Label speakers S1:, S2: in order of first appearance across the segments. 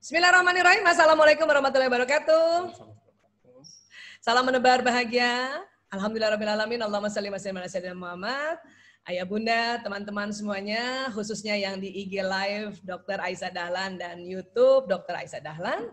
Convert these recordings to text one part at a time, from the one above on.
S1: Bismillahirrahmanirrahim. Assalamualaikum warahmatullahi wabarakatuh. Salam menebar bahagia. Alhamdulillahirrahmanirrahim. Allahumma salli wa sallim ala sayyidina Muhammad. Ayah bunda, teman-teman semuanya, khususnya yang di IG Live Dr. Aisyah Dahlan dan YouTube Dr. Aisyah Dahlan.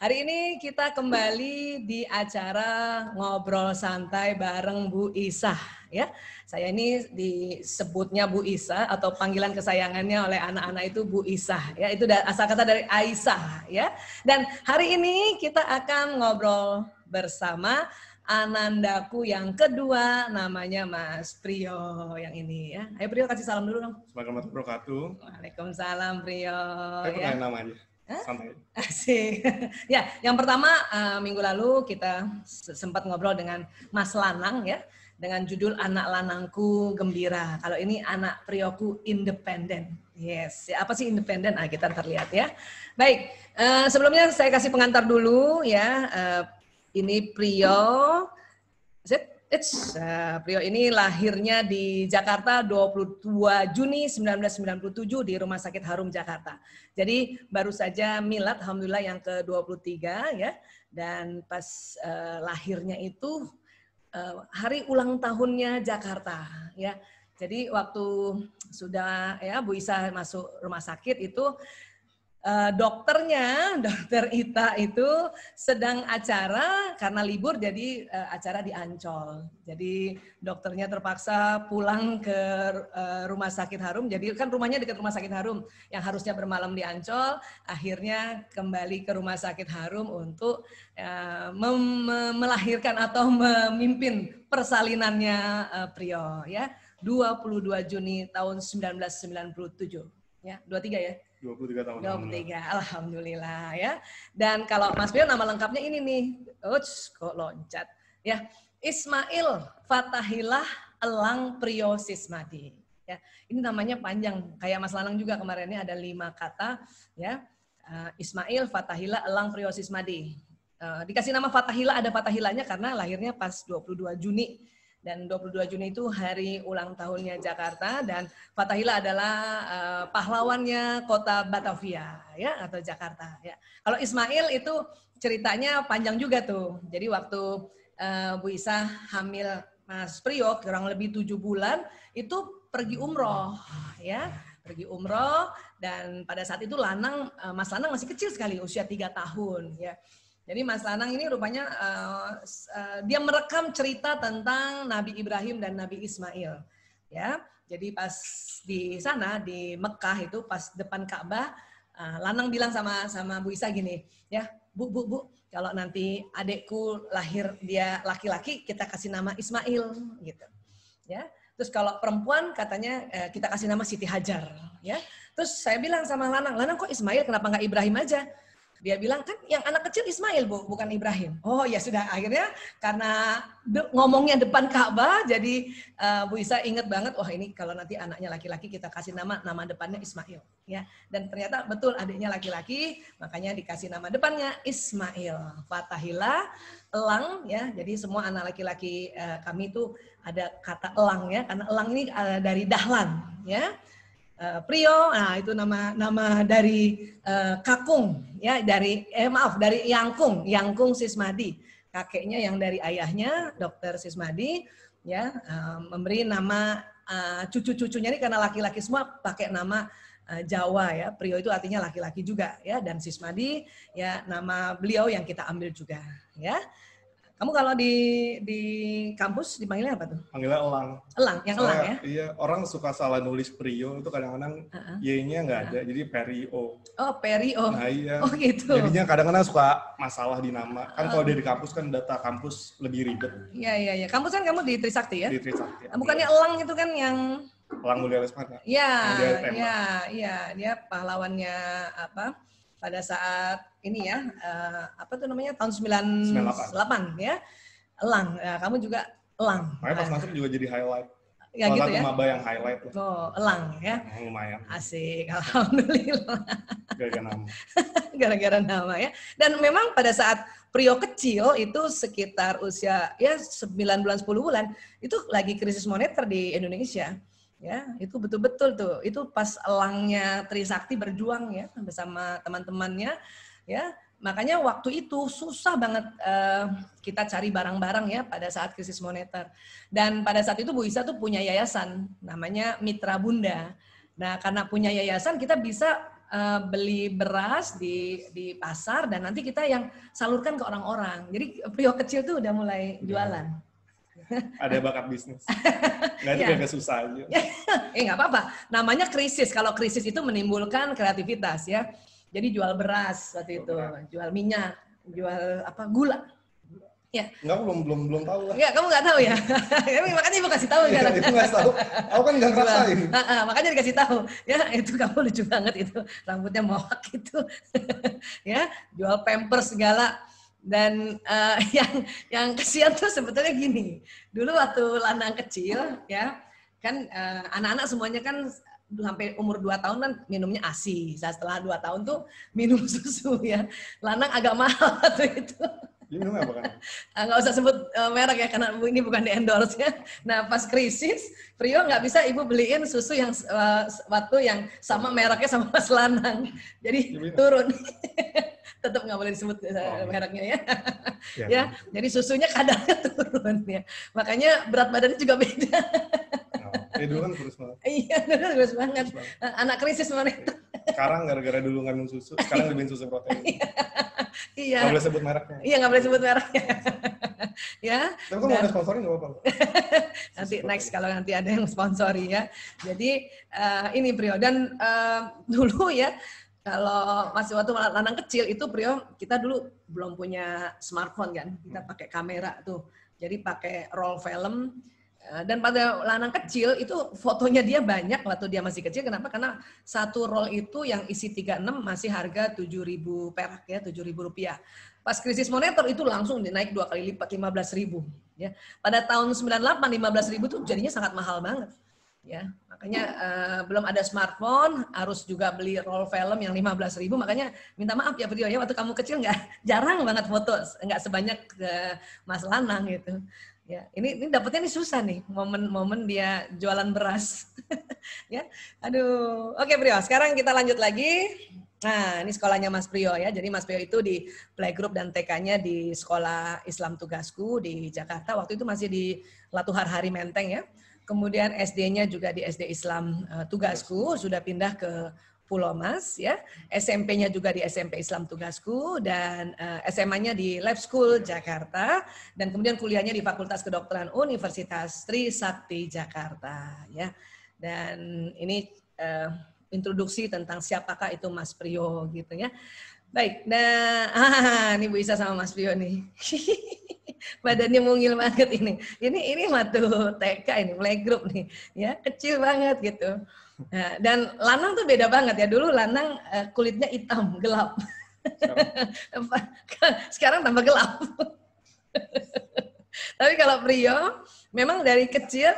S1: Hari ini kita kembali di acara ngobrol santai bareng Bu Isah. Ya, saya ini disebutnya Bu Isah atau panggilan kesayangannya oleh anak-anak itu Bu Isah. Ya, itu asal kata dari Aisyah. Ya, dan hari ini kita akan ngobrol bersama anandaku yang kedua, namanya Mas Priyo yang ini ya. Ayo Priyo, kasih salam dulu dong.
S2: Assalamualaikum warahmatullahi wabarakatuh.
S1: Waalaikumsalam Priyo.
S2: Saya ya. Namanya sama.
S1: Asik. Ya, yang pertama minggu lalu kita sempat ngobrol dengan Mas Lanang ya, dengan judul Anak Lanangku Gembira. Kalau ini Anak Priyoku Independen. Yes, ya, apa sih independen? Nah, kita terlihat ya. Baik, sebelumnya saya kasih pengantar dulu ya. Ini Priyo. Priyo ini lahirnya di Jakarta 22 Juni 1997 di Rumah Sakit Harum Jakarta. Jadi baru saja milad, alhamdulillah yang ke-23 ya. Dan pas lahirnya itu hari ulang tahunnya Jakarta ya. Jadi waktu sudah ya Bu Isah masuk rumah sakit itu dokternya, dokter Ita itu sedang acara karena libur, jadi acara di Ancol. Jadi dokternya terpaksa pulang ke rumah sakit Harum. Jadi kan rumahnya dekat rumah sakit Harum yang harusnya bermalam di Ancol, akhirnya kembali ke rumah sakit Harum untuk melahirkan atau memimpin persalinannya Priyo ya. 22 Juni tahun 1997 ya, 23 ya.
S2: 23 tahun.
S1: 23, alhamdulillah ya. Dan kalau Mas Priyo nama lengkapnya ini nih. Kok loncat. Ya, Ismail Fatahillah Elang Priyo Sismadi. Ya, ini namanya panjang. Kayak Mas Lanang juga kemarin ini ada 5 kata ya. Ismail Fatahillah Elang Priyo Sismadi. Dikasih nama Fatahillah, ada Fatahillahnya karena lahirnya pas 22 Juni. Dan 22 Juni itu hari ulang tahunnya Jakarta, dan Fatahillah adalah pahlawannya kota Batavia ya, atau Jakarta ya. Kalau Ismail itu ceritanya panjang juga tuh. Jadi waktu Bu Isah hamil Mas Priyo kurang lebih 7 bulan itu pergi umroh ya. Pergi umroh, dan pada saat itu Mas Lanang masih kecil sekali, usia 3 tahun ya. Jadi Mas Lanang ini rupanya dia merekam cerita tentang Nabi Ibrahim dan Nabi Ismail. Ya, jadi pas di sana di Mekah itu pas depan Ka'bah, Lanang bilang sama Bu Isah gini, ya Bu, kalau nanti adekku lahir dia laki-laki kita kasih nama Ismail gitu. Ya. Terus kalau perempuan katanya kita kasih nama Siti Hajar. Ya. Terus saya bilang sama Lanang kok Ismail, kenapa nggak Ibrahim aja? Dia bilang kan yang anak kecil Ismail Bu, bukan Ibrahim. Oh ya sudah, akhirnya karena ngomongnya depan Ka'bah, jadi Bu Isah ingat banget, wah ini kalau nanti anaknya laki-laki kita kasih nama depannya Ismail. Ya, dan ternyata betul adiknya laki-laki, makanya dikasih nama depannya Ismail. Fatahillah Elang ya, jadi semua anak laki-laki kami itu ada kata Elang ya, karena Elang ini dari Dahlan ya. Priyo, nah itu nama dari Kakung ya, dari dari Yangkung Sismadi, kakeknya yang dari ayahnya Dr. Sismadi ya, memberi nama cucu-cucunya ini karena laki-laki semua pakai nama Jawa ya. Priyo itu artinya laki-laki juga ya, dan Sismadi ya nama beliau yang kita ambil juga ya. Kamu kalau di kampus dipanggilnya apa tuh?
S2: Panggilnya Elang.
S1: Elang, yang Elang ya?
S2: Iya, orang suka salah nulis Priyo, itu kadang-kadang Y-nya nggak ada, jadi Perio.
S1: Oh, Perio.
S2: Nah iya.
S1: Oh gitu.
S2: Jadinya kadang-kadang suka masalah di nama. Kan kalau di kampus kan data kampus lebih ribet.
S1: Iya. Kampus kan kamu di Trisakti ya?
S2: Di Trisakti.
S1: Bukannya Elang itu kan yang...
S2: Elang Mulia Lesmana.
S1: Iya. Dia pahlawannya apa? Pada saat ini ya, apa tuh namanya, tahun 98 ya, Elang. Nah, kamu juga Elang.
S2: Makanya pas masuk juga jadi highlight.
S1: Ya gitu ya.
S2: Maba yang highlight.
S1: Oh, Elang ya.
S2: Lumayan.
S1: Asik, alhamdulillah.
S2: Gara-gara nama.
S1: Gara-gara nama ya. Dan memang pada saat Priyo kecil itu sekitar usia ya 9 bulan 10 bulan itu lagi krisis moneter di Indonesia. Ya, itu betul-betul tuh. Itu pas Elangnya Trisakti berjuang ya bersama teman-temannya ya. Makanya waktu itu susah banget kita cari barang-barang ya pada saat krisis moneter. Dan pada saat itu Bu Isa tuh punya yayasan namanya Mitra Bunda. Nah, karena punya yayasan kita bisa beli beras di pasar dan nanti kita yang salurkan ke orang-orang. Jadi Prio kecil tuh udah mulai jualan.
S2: Ada bakat bisnis. Nggak itu agak susah aja.
S1: Nggak apa-apa. Namanya krisis. Kalau krisis itu menimbulkan kreativitas ya. Jadi jual beras waktu itu, jual minyak, jual gula. Ya.
S2: Enggak, belum tahu lah.
S1: Enggak, kamu nggak tahu ya. Makanya Ibu kasih tahu kan.
S2: Itu nggak tahu. Aku kan nggak ngerasain.
S1: Makanya dikasih tahu. Ya, itu kamu lucu banget itu. Rambutnya mohak itu. Ya, jual pampers segala. Dan yang kesian tuh sebetulnya gini. Dulu waktu Lanang kecil ya, kan anak-anak semuanya kan sampai umur 2 tahun kan minumnya ASI. Setelah 2 tahun tuh minum susu ya. Lanang agak mahal waktu itu.
S2: Dia minum apa kan?
S1: Nggak usah sebut merek ya, karena ini bukan di-endorse ya. Nah pas krisis, Prio nggak bisa ibu beliin susu yang waktu yang sama mereknya sama Mas Lanang. Jadi turun. Tetap nggak boleh disebut mereknya ya. Ya, jadi susunya kadarnya turun ya. Makanya berat badannya juga beda.
S2: Dulu kan kurus banget.
S1: Iya, dulu kurus banget. Anak krisis moneter.
S2: Sekarang gara-gara dulu nggak minum susu, sekarang lebih susu protein.
S1: Iya.
S2: Nggak boleh sebut mereknya.
S1: Iya, nggak boleh sebut mereknya. Ya.
S2: Tapi kalau mau sponsorin nggak apa-apa.
S1: Nanti next kalau nanti ada yang sponsori ya. Jadi ini Prio. Dan dulu ya, kalau masih waktu Lanang kecil itu Prio, kita dulu belum punya smartphone kan. Kita pakai kamera tuh. Jadi pakai roll film. Dan pada Lanang kecil itu fotonya dia banyak waktu dia masih kecil. Kenapa? Karena satu roll itu yang isi 36 masih harga 7.000 perak ya, 7.000 rupiah. Pas krisis moneter itu langsung naik 2 kali lipat 15.000 ya. Pada tahun 98 15.000 itu jadinya sangat mahal banget. Ya, makanya belum ada smartphone, harus juga beli roll film yang 15.000. Makanya minta maaf ya Prio ya, waktu kamu kecil jarang banget foto, nggak sebanyak Mas Lanang gitu. Ya, ini dapetnya nih susah nih, momen-momen dia jualan beras. Ya, aduh. Oke Prio, sekarang kita lanjut lagi. Nah, ini sekolahnya Mas Prio ya. Jadi Mas Prio itu di playgroup dan TK-nya di Sekolah Islam Tugasku di Jakarta. Waktu itu masih di Latuhar Hari Menteng ya. Kemudian SD-nya juga di SD Islam Tugasku, sudah pindah ke Pulau Mas ya. SMP-nya juga di SMP Islam Tugasku dan SMA-nya di Lab School Jakarta dan kemudian kuliahnya di Fakultas Kedokteran Universitas Trisakti Jakarta ya. Dan ini introduksi tentang siapakah itu Mas Prio gitu ya. Baik. Nah, ini Bu Isa sama Mas Prio nih. Badannya mungil banget ini. Ini waktu TK ini, playgroup nih. Ya, kecil banget gitu. Nah, dan Lanang tuh beda banget ya. Dulu Lanang kulitnya hitam, gelap. Sekarang tambah gelap. Tapi kalau Prio memang dari kecil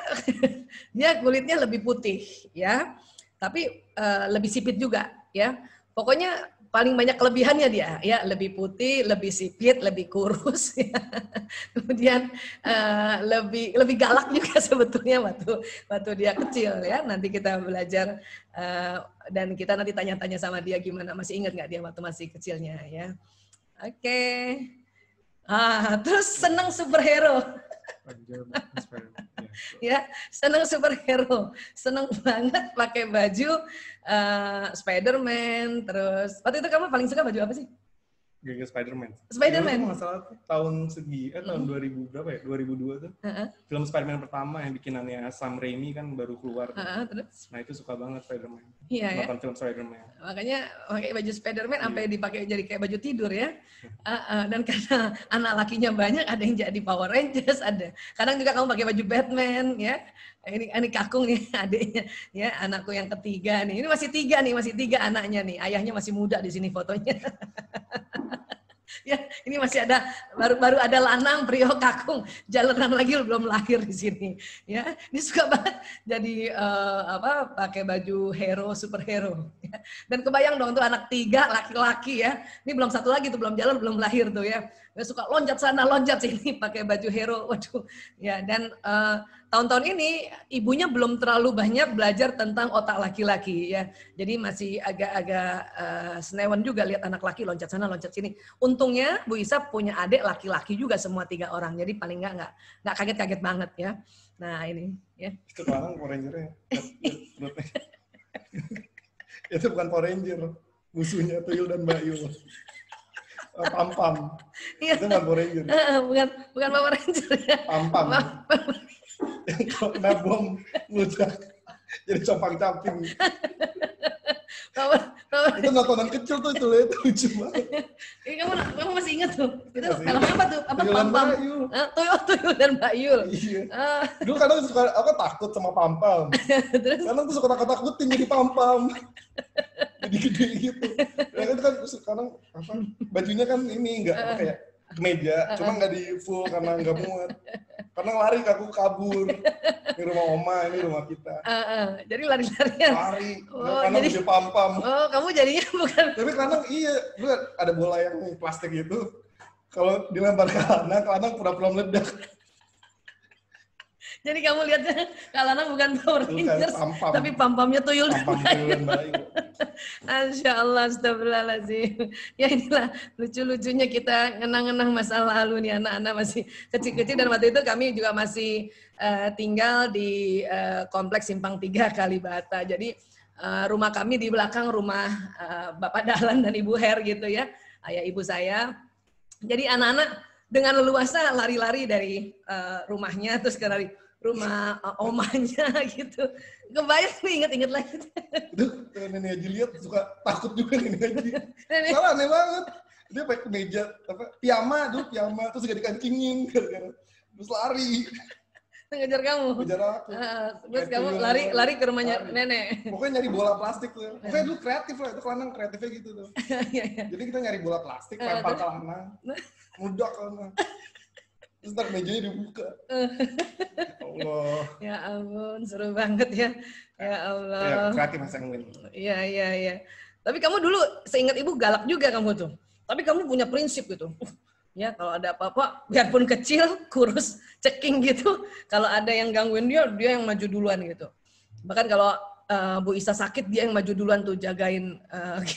S1: dia kulitnya lebih putih ya. Tapi lebih sipit juga ya. Pokoknya paling banyak kelebihannya dia ya, lebih putih, lebih sipit, lebih kurus ya. Kemudian lebih galak juga sebetulnya waktu dia kecil ya. Nanti kita belajar dan kita nanti tanya-tanya sama dia gimana, masih ingat nggak dia waktu masih kecilnya ya. Oke. Terus senang superhero. Ya, senang superhero, senang banget pakai baju Spider-Man. Terus waktu itu kamu paling suka baju apa sih?
S2: Gak Spider-Man.
S1: Spider-Man.
S2: Masalah tahun 2000 berapa ya? 2002 tuh. Film Spider-Man pertama yang bikinannya Sam Raimi kan baru keluar.
S1: Terus?
S2: Nah itu suka banget Spider-Man.
S1: Iya
S2: nonton film Spider-Man.
S1: Makanya pakai baju Spider-Man sampai dipakai jadi kayak baju tidur ya. Dan karena anak lakinya banyak, ada yang jadi Power Rangers, ada. Kadang juga kamu pakai baju Batman ya. Ini kakung nih adiknya ya, anakku yang ketiga nih. Ini masih tiga anaknya nih. Ayahnya masih muda di sini fotonya. Ya, ini masih ada baru ada Lanang, Prio, kakung, jalanan lagi belum lahir di sini. Ya, ini suka banget jadi pakai baju hero, superhero. Ya. Dan kebayang dong tuh anak 3 laki-laki ya. Ini belum satu lagi tuh belum jalan, belum lahir tuh ya. Dia suka loncat sana, loncat sini pakai baju hero. Waduh. Ya, dan tahun-tahun ini ibunya belum terlalu banyak belajar tentang otak laki-laki ya. Jadi masih agak-agak senewan juga lihat anak laki loncat sana, loncat sini. Untungnya Bu Isa punya adik laki-laki juga semua 3 orang. Jadi paling nggak kaget-kaget banget ya. Nah, ini ya.
S2: Itu sekarang Power Ranger-nya. Itu bukan Power Ranger. Musuhnya Tuyul dan Mbak Yul. Pam-pam.
S1: Iya.
S2: Itu bukan Power Ranger.
S1: Bukan Power Ranger ya.
S2: Pam-pam. Yang kalau kena bom meledak jadi compang-camping. Itu nontonan kecil tuh, itu lucu banget.
S1: Kamu masih ingat tuh? Itu film apa tuh? Apa Pam-pam? Tuyul dan Mbak Yul.
S2: Iya. Dulu kadang suka aku takut sama Pam-pam. Kadang tuh suka takut-takutin jadi Pam-pam. Jadi gede gitu. Ya itu kan sekarang apa? Bajunya kan ini enggak kayak kemeja, cuma nggak di full karena nggak muat. Karena lari aku kabur. Ini rumah oma, ini rumah kita.
S1: Jadi lari-larian.
S2: Lari. Karena jadi Pam-pam.
S1: Oh, kamu jadinya bukan.
S2: Tapi kadang iya, ada bola yang plastik itu. Kalau dilempar ke Lanang pura-pura meledak.
S1: Jadi kamu lihatnya Kalanang bukan Power Rangers, tapi Pam-pamnya Tuyul dan Mbak Yul. Masya Allah, astagfirullahaladzim. Ya inilah lucu-lucunya kita ngenang-ngenang masa lalu nih, anak-anak masih kecil-kecil. Dan waktu itu kami juga masih tinggal di kompleks Simpang 3 Kalibata. Jadi rumah kami di belakang rumah Bapak Dahlan dan Ibu Her gitu ya, ayah ibu saya. Jadi anak-anak dengan leluasa lari-lari dari rumahnya terus ke rumah omanya gitu. Kebayang nih, inget-inget lagi.
S2: Itu Nenek Haji lihat suka takut juga Nenek Haji. Salah aneh banget. Dia pakai kemeja piyama terus gak dikancingin terus lari.
S1: Ngejar kamu.
S2: Ngejar aku.
S1: Terus kamu lari ke rumahnya nenek.
S2: Pokoknya nyari bola plastik tuh. Pokoknya dulu kreatif lah, itu Lanang kreatifnya gitu tuh. Jadi kita nyari bola plastik, lempar ke Lanang. Mudah Lanang. Terus ntar mejanya dibuka. Allah.
S1: Ya ampun, seru banget ya. Ya Allah.
S2: Ya, kreatif Mas Engwin.
S1: Iya. Tapi kamu dulu, seingat ibu galak juga kamu tuh. Tapi kamu punya prinsip gitu. Ya, kalau ada apa-apa, biarpun kecil, kurus, ceking gitu. Kalau ada yang gangguin dia yang maju duluan gitu. Bahkan kalau Bu Isa sakit, dia yang maju duluan tuh jagain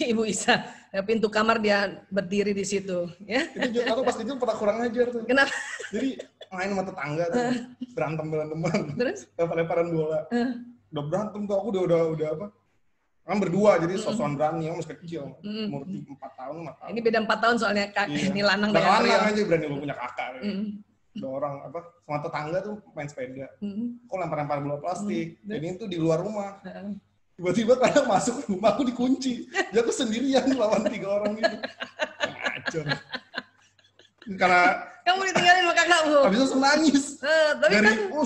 S1: Ibu Isa. Pintu kamar dia berdiri di situ. Ya.
S2: Itu aku pas itu pernah kurang ajar tuh.
S1: Kenapa?
S2: Jadi main sama tetangga tuh, berantem-beranteman.
S1: Terus?
S2: Lempar-lemparan bola. Udah berantem tuh, aku udah apa? Kan berdua, jadi sosokan berani, aku masih kecil. Umur 4 tahun.
S1: Ini beda 4 tahun soalnya ini Lanang
S2: dan
S1: dengan
S2: Lanang aja berani lu punya kakak. Ada orang sama tetangga tuh main sepeda. Kok lempar-lempar bola plastik. Jadi itu di luar rumah. Tiba-tiba kadang masuk rumah aku dikunci. Jadi aku sendirian lawan 3 orang gitu. Ngacor. Karena
S1: kamu ditinggalin sama kakakmu.
S2: Habis itu nangis.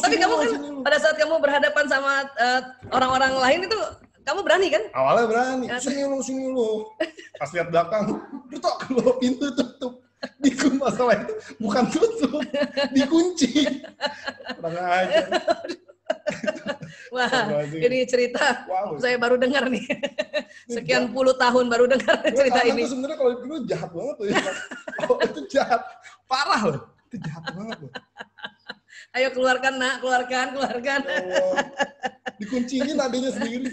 S1: Tapi kamu kan pada saat kamu berhadapan sama orang-orang lain itu kamu berani kan?
S2: Awalnya berani. Sini lu. Pas lihat belakang, tutup lu, pintu tutup. Dikunci, masalah itu bukan tutup, dikunci. Kurang aja.
S1: Wah, ini cerita saya baru dengar nih. Sekian puluh tahun baru dengar cerita ini.
S2: Itu sebenarnya kalau dulu jahat banget tuh ya. Oh, itu jahat. Parah loh. Itu jahat banget loh.
S1: Ayo keluarkan nak, keluarkan.
S2: Oh, dikunciin adanya sendiri.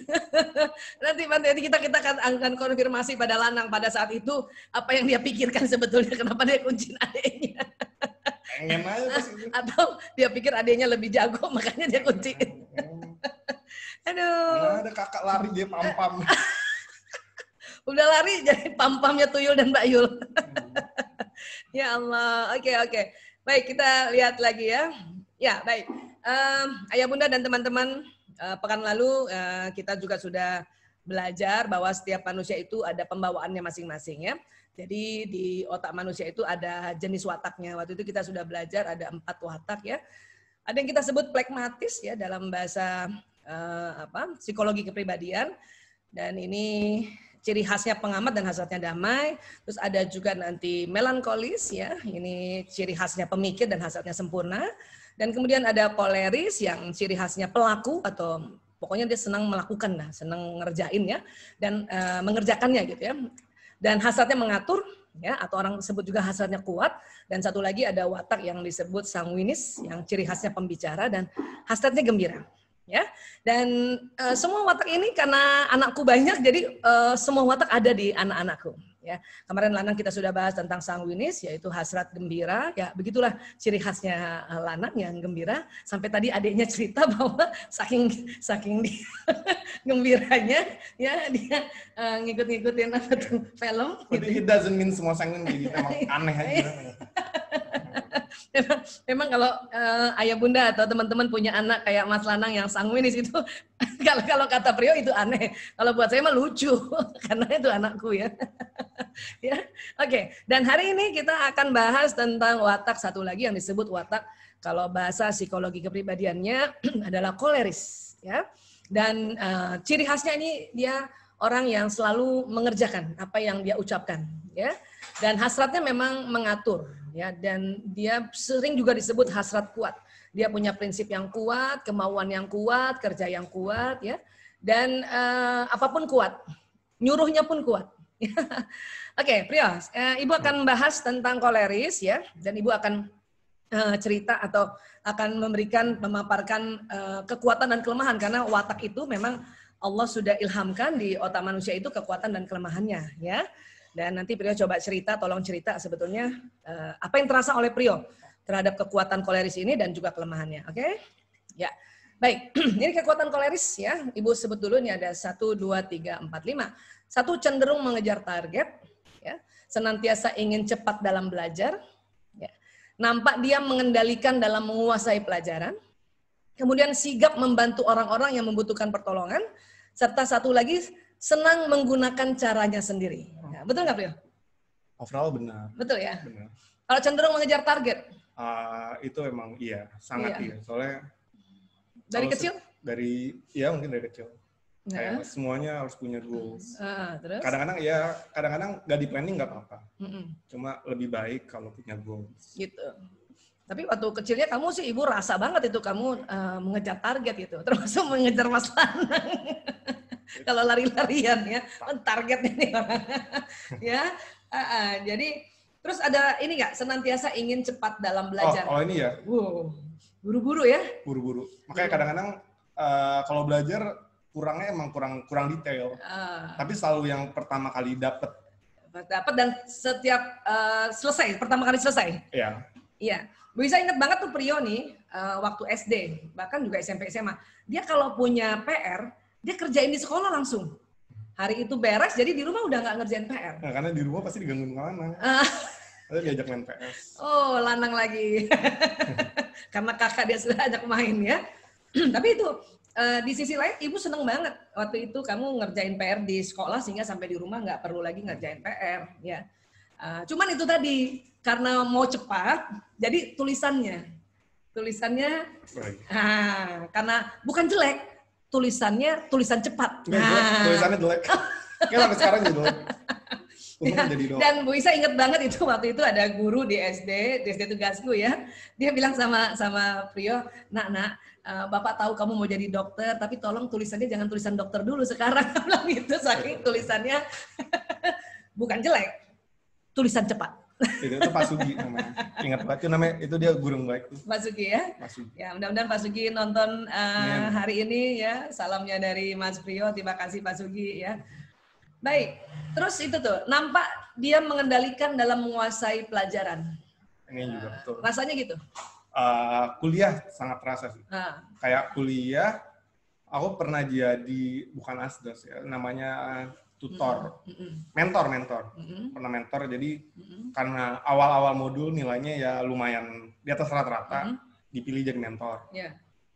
S1: Nanti kita akan konfirmasi pada Lanang pada saat itu apa yang dia pikirkan sebetulnya, kenapa dia kunciin adiknya.
S2: Pengen aja pas itu.
S1: Atau dia pikir adiknya lebih jago makanya dia kunciin. Aduh.
S2: Nah, ada kakak lari dia Pam-pam.
S1: Udah lari jadi Pam-pamnya Tuyul dan Mbak Yul. Ya Allah. Oke. Baik, kita lihat lagi ya. Ya, baik. Ayah Bunda dan teman-teman, pekan lalu kita juga sudah belajar bahwa setiap manusia itu ada pembawaannya masing-masing ya. Jadi di otak manusia itu ada jenis wataknya. Waktu itu kita sudah belajar ada 4 watak ya. Ada yang kita sebut plekmatis ya dalam bahasa psikologi kepribadian. Dan ini ciri khasnya pengamat dan hasratnya damai. Terus ada juga nanti melankolis ya. Ini ciri khasnya pemikir dan hasratnya sempurna. Dan kemudian ada koleris yang ciri khasnya pelaku atau pokoknya dia senang melakukan lah, senang ngerjain ya dan mengerjakannya gitu ya. Dan hasratnya mengatur ya, atau orang sebut juga hasratnya kuat, dan satu lagi ada watak yang disebut sanguinis, yang ciri khasnya pembicara dan hasratnya gembira. Ya, dan semua watak ini karena anakku banyak, jadi semua watak ada di anak-anakku. Ya, kemarin Lanang kita sudah bahas tentang sanguinis, yaitu hasrat gembira. Ya, begitulah ciri khasnya Lanang yang gembira. Sampai tadi adiknya cerita bahwa saking dia gembiranya, ya dia ngikut-ngikutin apa tuh film.
S2: But
S1: gitu.
S2: it doesn't mean semua sanguin, jadi memang aneh aja.
S1: Memang kalau ayah bunda atau teman-teman punya anak kayak Mas Lanang yang sanguinis itu, kalau kata Prio itu aneh. Kalau buat saya mah lucu, karena itu anakku ya. Ya, oke. Dan hari ini kita akan bahas tentang watak satu lagi yang disebut watak, kalau bahasa psikologi kepribadiannya adalah koleris. Ya, dan ciri khasnya ini dia orang yang selalu mengerjakan apa yang dia ucapkan. Ya, dan hasratnya memang mengatur. Ya, dan dia sering juga disebut hasrat kuat. Dia punya prinsip yang kuat, kemauan yang kuat, kerja yang kuat, ya. Dan apapun kuat, nyuruhnya pun kuat. Oke, Prio, Ibu akan bahas tentang koleris, ya, dan Ibu akan cerita atau akan memaparkan kekuatan dan kelemahan, karena watak itu memang Allah sudah ilhamkan di otak manusia itu kekuatan dan kelemahannya, ya. Dan nanti Prio coba cerita, tolong cerita sebetulnya apa yang terasa oleh Prio terhadap kekuatan koleris ini dan juga kelemahannya. Oke? Ya. Baik, ini kekuatan koleris ya. Ibu sebut dulu, ini ada 1, 2, 3, 4, 5. 1, cenderung mengejar target. Ya. Senantiasa ingin cepat dalam belajar. Ya. Nampak dia mengendalikan dalam menguasai pelajaran. Kemudian sigap membantu orang-orang yang membutuhkan pertolongan. Serta satu lagi, senang menggunakan caranya sendiri. Ya, betul nggak, Prio?
S2: Overall benar.
S1: Betul ya?
S2: Benar.
S1: Kalau cenderung mengejar target?
S2: Itu emang iya, sangat iya. Soalnya
S1: dari kecil?
S2: Mungkin dari kecil. Kayak semuanya harus punya goals.
S1: Terus?
S2: Kadang-kadang nggak di planning nggak apa-apa. Cuma lebih baik kalau punya goals.
S1: Gitu. Tapi waktu kecilnya kamu sih, Ibu rasa banget itu kamu mengejar target itu, termasuk mengejar Mas Lanang. Kalau lari-larian ya, targetnya nih orang. Ya, jadi terus ada ini nggak, senantiasa ingin cepat dalam belajar.
S2: Oh ini ya.
S1: Buru-buru ya?
S2: Buru-buru. Makanya kadang-kadang kalau belajar kurangnya emang kurang detail. Tapi selalu yang pertama kali dapat
S1: dan setiap pertama kali selesai.
S2: Iya.
S1: Iya. Bisa ingat banget tuh Prio nih waktu SD, bahkan juga SMP SMA. Dia kalau punya PR, dia kerjain di sekolah langsung. Hari itu beres, jadi di rumah udah nggak ngerjain PR.
S2: Nah, karena di rumah pasti digangguin Lanang. Ada diajak main PS.
S1: Oh, Lanang lagi. Karena kakak dia sudah ajak main ya. Tapi itu, di sisi lain Ibu seneng banget. Waktu itu kamu ngerjain PR di sekolah, sehingga sampai di rumah nggak perlu lagi ngerjain PR. Ya. Cuman itu tadi, karena mau cepat, jadi tulisannya, karena bukan jelek, tulisan cepat.
S2: Tulisannya jelek. Kayak sampai sekarang juga jelek.
S1: Ya, dan Bu Isa inget banget itu waktu itu ada guru di SD tugasku ya. Dia bilang sama Prio, nak, Bapak tahu kamu mau jadi dokter, tapi tolong tulisannya jangan tulisan dokter dulu sekarang. Bilang gitu, saking tulisannya bukan jelek, tulisan cepat.
S2: Itu Pak Sugi namanya. Ingat banget itu namanya, itu dia guru yang baik tuh.
S1: Pak Sugi ya.
S2: Pak Sugi.
S1: Ya, mudah-mudahan Pak Sugi nonton hari ini ya. Salamnya dari Mas Prio. Terima kasih Pak Sugi ya. Baik. Terus itu tuh, nampak dia mengendalikan dalam menguasai pelajaran.
S2: Ini juga betul.
S1: Rasanya gitu.
S2: Kuliah sangat terasa sih. Kayak kuliah, aku pernah jadi bukan asdos ya, namanya tutor, mentor, pernah mentor. Jadi karena awal-awal modul nilainya ya lumayan di atas rata-rata, dipilih jadi mentor.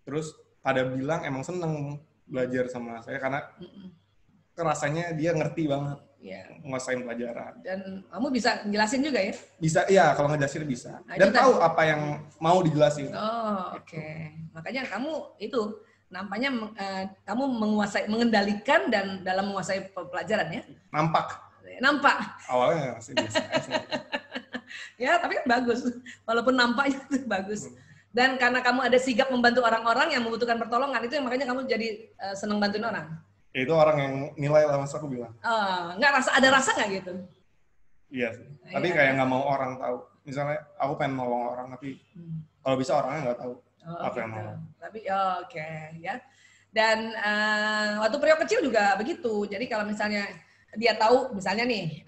S2: Terus pada bilang emang seneng belajar sama saya karena rasanya dia ngerti banget, nguasain pelajaran.
S1: Dan kamu bisa jelasin juga ya?
S2: Bisa, iya, kalau ngejelasin bisa. Dan tahu apa yang mau dijelasin.
S1: Oh, oke. Makanya kamu itu nampaknya kamu mengendalikan dan dalam menguasai pelajaran ya?
S2: Nampak. Awalnya masih biasa.
S1: Ya, tapi kan bagus. Walaupun nampaknya itu bagus. Dan karena kamu ada sigap membantu orang-orang yang membutuhkan pertolongan, itu yang makanya kamu jadi senang bantuin orang.
S2: Itu orang yang nilai lah, mas aku bilang.
S1: Nggak ada rasa nggak gitu?
S2: Iya sih. Tapi kayak nggak mau orang tahu. Misalnya aku pengen nolong orang, tapi kalau bisa orangnya nggak tahu apa yang mau.
S1: Tapi oke, ya. Dan waktu Prio kecil juga begitu. Jadi kalau misalnya dia tahu, misalnya nih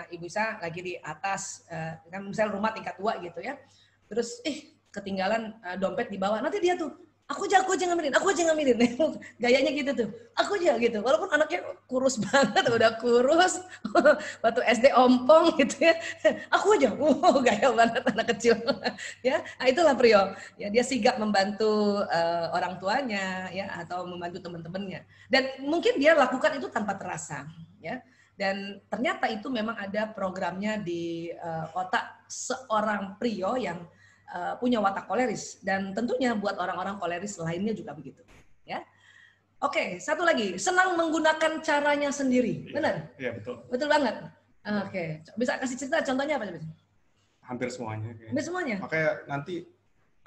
S1: Ibu Isa lagi di atas, kan misalnya rumah tingkat 2 gitu ya. Terus ketinggalan dompet di bawah. Nanti dia tuh, aku aja ngambilin. Gayanya gitu tuh. Aku aja gitu. Walaupun anaknya kurus banget, udah kurus. Waktu SD ompong gitu ya. Aku aja. Gaya banget anak kecil. Ya, nah itulah Prio. Ya, dia sigap membantu orang tuanya ya atau membantu teman-temannya. Dan mungkin dia lakukan itu tanpa terasa, ya. Dan ternyata itu memang ada programnya di otak seorang Prio yang punya watak koleris, dan tentunya buat orang-orang koleris lainnya juga begitu, ya. Oke, satu lagi, senang menggunakan caranya sendiri, benar?
S2: Iya, betul.
S1: Betul banget. Oke, bisa kasih cerita contohnya apa?
S2: Hampir semuanya.
S1: Hampir semuanya.
S2: Makanya nanti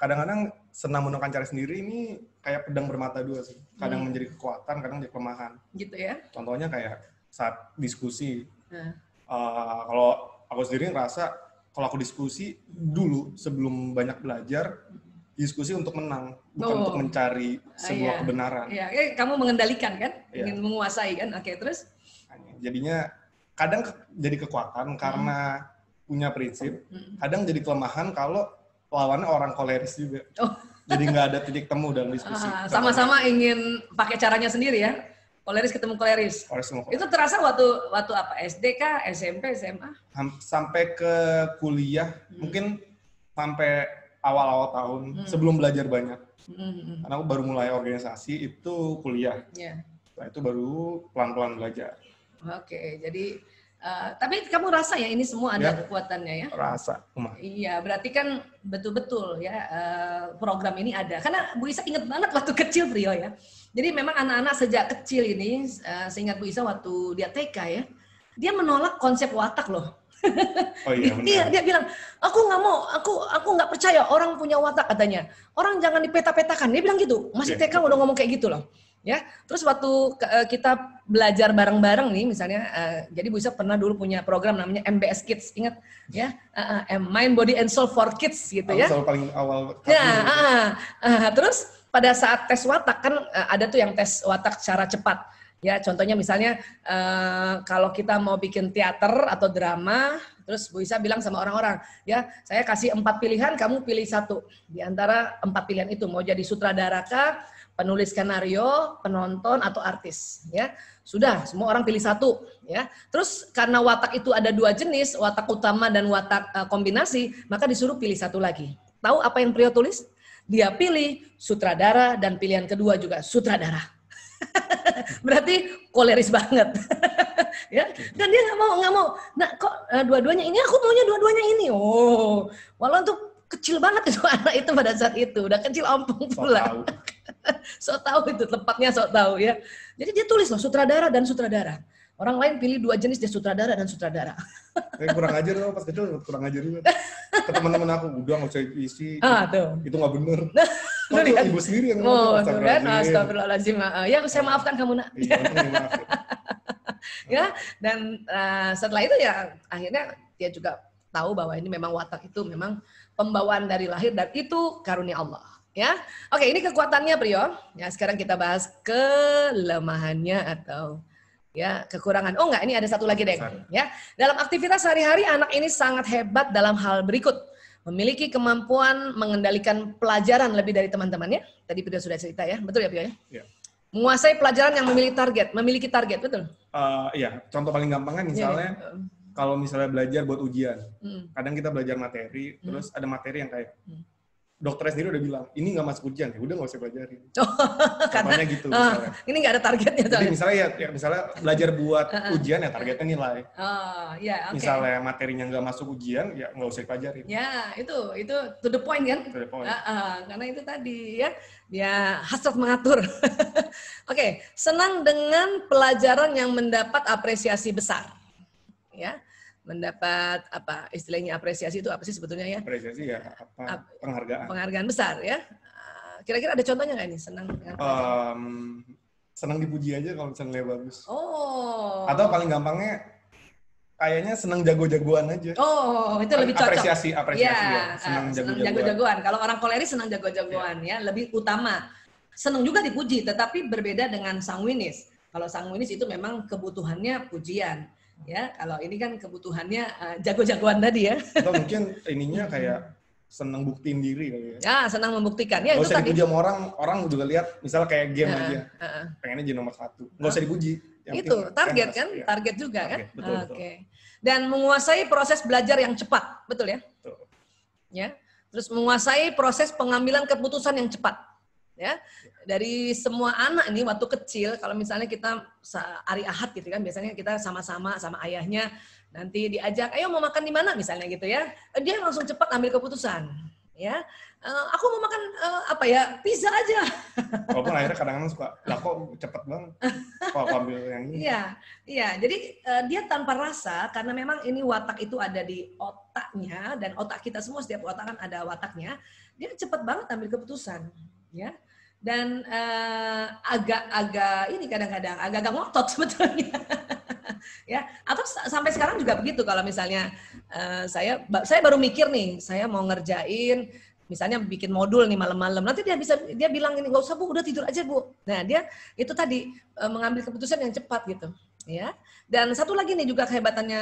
S2: kadang-kadang senang menggunakan cara sendiri ini kayak pedang bermata dua sih. Kadang menjadi kekuatan, kadang menjadi kelemahan.
S1: Gitu ya?
S2: Contohnya kayak saat diskusi. Kalau aku sendiri ngerasa kalau aku diskusi dulu sebelum banyak belajar, diskusi untuk menang, bukan untuk mencari sebuah kebenaran.
S1: Iya, kamu mengendalikan kan, ingin menguasai kan, oke terus?
S2: Jadinya kadang jadi kekuatan karena punya prinsip, kadang jadi kelemahan kalau lawannya orang koleris juga. Jadi nggak ada titik temu dalam diskusi.
S1: Sama-sama ingin pakai caranya sendiri ya. Koleris ketemu koleris. Itu terasa waktu apa? SD kah? SMP, SMA?
S2: Sampai ke kuliah, mungkin sampai awal-awal tahun sebelum belajar banyak. Karena aku baru mulai organisasi itu kuliah. Setelah itu baru pelan-pelan belajar.
S1: Oke, jadi tapi kamu rasa ya ini semua ada kekuatannya ya?
S2: Rasa.
S1: Iya, berarti kan betul-betul ya program ini ada. Karena Bu Isa ingat banget waktu kecil Prio ya. Jadi memang anak-anak sejak kecil ini, seingat Bu Isa waktu dia TK ya, dia menolak konsep watak loh.
S2: Oh iya, benar.
S1: Dia bilang, aku nggak mau, aku nggak percaya orang punya watak katanya. Orang jangan dipeta-petakan. Dia bilang gitu. Masih TK udah ngomong kayak gitu loh. Ya, terus waktu kita belajar bareng-bareng nih, misalnya, jadi Bu Isa pernah dulu punya program namanya MBS Kids, ingat ya, Mind, Body, and Soul for Kids gitu ya.
S2: Soal paling awal.
S1: Ya, terus pada saat tes watak kan ada tuh yang tes watak secara cepat. Ya, contohnya misalnya kalau kita mau bikin teater atau drama, terus Bu Isa bilang sama orang-orang, ya saya kasih 4 pilihan, kamu pilih 1 di antara 4 pilihan itu, mau jadi sutradara kah, penulis skenario, penonton atau artis, ya. Sudah, semua orang pilih 1, ya. Terus karena watak itu ada 2 jenis, watak utama dan watak kombinasi, maka disuruh pilih 1 lagi. Tahu apa yang Prio tulis? Dia pilih sutradara dan pilihan kedua juga sutradara. Berarti koleris banget. Ya, dan dia nggak mau. Nah, kok dua-duanya ini, aku maunya dua-duanya ini. Walau untuk kecil banget itu anak itu pada saat itu, udah kecil ompong pula. Sok tahu itu tempatnya, sok tahu ya. Jadi dia tulis loh sutradara dan sutradara. Orang lain pilih 2 jenis, dia sutradara dan sutradara.
S2: Kurang ajar loh pas kecil, kurang ajar juga. Ke teman-teman aku, udah nggak usah isi. Itu nggak bener. Ibu sendiri yang ngomong.
S1: Astagfirullahaladzim. Ya, saya maafkan kamu nak. Ya, dan setelah itu ya akhirnya dia juga tahu bahwa ini memang watak itu memang pembawaan dari lahir dan itu karunia Allah. Ya, oke, ini kekuatannya Prio. Ya, sekarang kita bahas kelemahannya atau ya kekurangan. Oh enggak, ini ada satu lagi deh. Ya, dalam aktivitas sehari-hari anak ini sangat hebat dalam hal berikut: memiliki kemampuan mengendalikan pelajaran lebih dari teman-temannya. Tadi Prio sudah cerita ya, betul ya Prio ya? Iya. Menguasai pelajaran yang memiliki target, betul?
S2: Iya, contoh paling gampangnya misalnya kalau misalnya belajar buat ujian, kadang kita belajar materi, terus ada materi yang kayak dokternya sendiri udah bilang, ini nggak masuk ujian, ya udah nggak usah pelajarin. Karena gitu misalnya. Ini
S1: nggak ada targetnya.
S2: Jadi misalnya ya misalnya belajar buat ujian ya targetnya nilai. Misalnya materinya nggak masuk ujian, ya nggak usah dipelajarin.
S1: Ya, itu to the point kan?
S2: To the point.
S1: Karena itu tadi ya, dia hasrat mengatur. Oke, senang dengan pelajaran yang mendapat apresiasi besar. Ya. Mendapat apa istilahnya apresiasi itu apa sih sebetulnya ya?
S2: Apresiasi ya apa penghargaan.
S1: Penghargaan besar ya. Kira-kira ada contohnya nggak ini senang dengan
S2: senang dipuji aja kalau misalnya nilai bagus.
S1: Oh.
S2: Atau paling gampangnya kayaknya senang jago-jagoan aja.
S1: Oh, itu lebih cocok.
S2: Apresiasi ya. Senang
S1: jago-jagoan. Kalau orang koleris senang jago-jagoan ya, lebih utama. Senang juga dipuji, tetapi berbeda dengan sanguinis. Kalau sanguinis itu memang kebutuhannya pujian. Ya, kalau ini kan kebutuhannya jago-jagoan tadi ya.
S2: Atau mungkin ininya kayak senang buktiin diri kali ya.
S1: Ya, senang membuktikan. Ya,
S2: nggak
S1: itu
S2: usah
S1: tadi.
S2: dipuji sama orang juga lihat, misalnya kayak game aja. Pengennya jadi nomor 1. Nggak usah dipuji. Yang
S1: itu target kan?
S2: Ya.
S1: Target juga
S2: target,
S1: kan?
S2: Betul.
S1: Dan menguasai proses belajar yang cepat, betul ya?
S2: Betul.
S1: Ya. Terus menguasai proses pengambilan keputusan yang cepat. Ya. Dari semua anak ini waktu kecil, kalau misalnya kita hari Ahad gitu kan, biasanya kita sama-sama sama ayahnya, nanti diajak, ayo mau makan di mana misalnya gitu ya, dia langsung cepat ambil keputusan. Ya, aku mau makan pizza aja.
S2: Walaupun akhirnya kadang-kadang suka, lah kok cepet banget, kok aku ambil yang ini.
S1: Iya. Jadi dia tanpa rasa, karena memang ini watak itu ada di otaknya, dan otak kita semua setiap otak kan ada wataknya, dia cepat banget ambil keputusan, ya. Dan agak ini kadang-kadang agak ngotot sebetulnya. Ya, atau sampai sekarang juga begitu. Kalau misalnya saya baru mikir nih, saya mau ngerjain misalnya bikin modul nih malam-malam, nanti dia bilang ini, nggak usah Bu, udah tidur aja Bu. Nah, dia itu tadi mengambil keputusan yang cepat gitu, ya. Dan satu lagi nih juga kehebatannya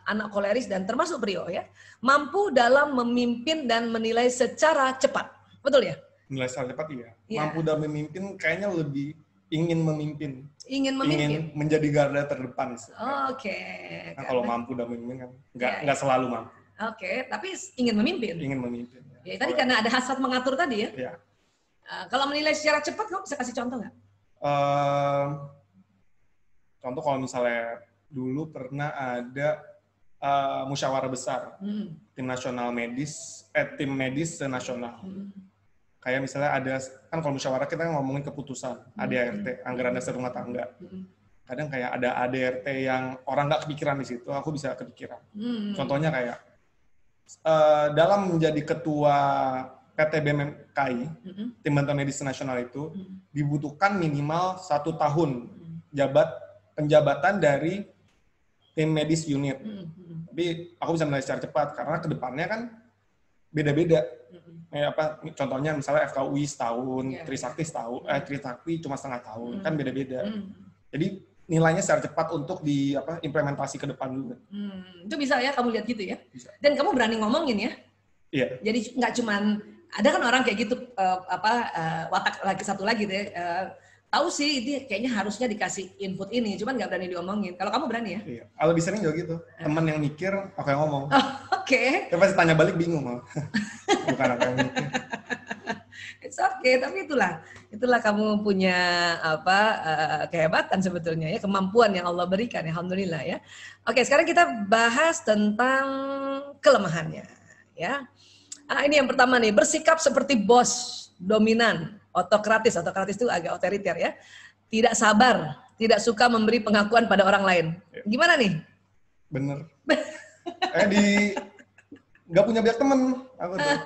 S1: anak koleris dan termasuk Prio ya, mampu dalam memimpin dan menilai secara cepat. Betul ya?
S2: Menilai secara cepat iya. Mampu dalam memimpin kayaknya lebih ingin memimpin. Ingin menjadi garda terdepan.
S1: Oke.
S2: Nah, kalau mampu dan memimpin kan nggak selalu mampu.
S1: Oke, tapi ingin memimpin.
S2: Ingin memimpin.
S1: Ya, tadi karena ada hasrat mengatur tadi ya.
S2: Iya.
S1: Kalau menilai secara cepat, kamu bisa kasih contoh nggak?
S2: Contoh kalau misalnya dulu pernah ada musyawarah besar tim medis nasional. Kayak misalnya ada, kan kalau musyawarah kita ngomongin keputusan, ADART, anggaran dasar rumah tangga. Kadang kayak ada ADART yang orang nggak kepikiran di situ, aku bisa kepikiran. Contohnya kayak, dalam menjadi ketua PT BMKI, Tim Bantuan Medis Nasional itu, dibutuhkan minimal 1 tahun penjabatan dari tim medis unit. Tapi aku bisa menilai secara cepat, karena kedepannya kan beda-beda. Contohnya misalnya FKUI setahun, Trisakti setahun, Trisakti cuma setengah tahun, kan beda-beda. Jadi nilainya secara cepat untuk implementasi ke depan juga.
S1: Itu bisa ya kamu lihat gitu ya.
S2: Bisa.
S1: Dan kamu berani ngomongin ya.
S2: Iya.
S1: Jadi nggak cuman ada kan orang kayak gitu watak lagi satu lagi deh. Tahu sih ini kayaknya harusnya dikasih input ini, cuman nggak berani diomongin. Kalau kamu berani ya?
S2: Iya. Lebih sering juga gitu. Teman yang mikir, aku yang ngomong.
S1: Oke.
S2: Dia pasti tanya balik bingung malah. Bukan aku yang mikir.
S1: It's okay, tapi itulah kamu punya kehebatan sebetulnya ya, kemampuan yang Allah berikan, alhamdulillah ya. Oke, sekarang kita bahas tentang kelemahannya ya. Ini yang pertama nih, bersikap seperti bos dominan, otokratis itu agak otoriter ya. Tidak sabar, tidak suka memberi pengakuan pada orang lain. Gimana nih?
S2: Bener. Nggak punya banyak temen aku tuh.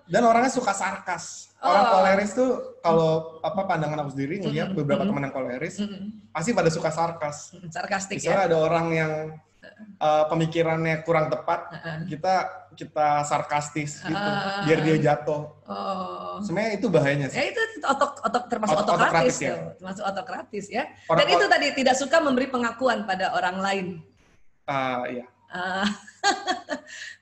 S2: Dan orangnya suka sarkas. Orang koleris tuh kalau pandangan aku sendiri ngelihat beberapa teman yang koleris pasti pada suka sarkas.
S1: Sarkastik.
S2: Misalnya ada orang yang pemikirannya kurang tepat, kita sarkastis gitu, biar dia jatuh. Sebenarnya itu bahayanya sih.
S1: Ya itu termasuk otokratis ya. Termasuk otokratis ya. Dan itu tadi tidak suka memberi pengakuan pada orang lain.
S2: Iya.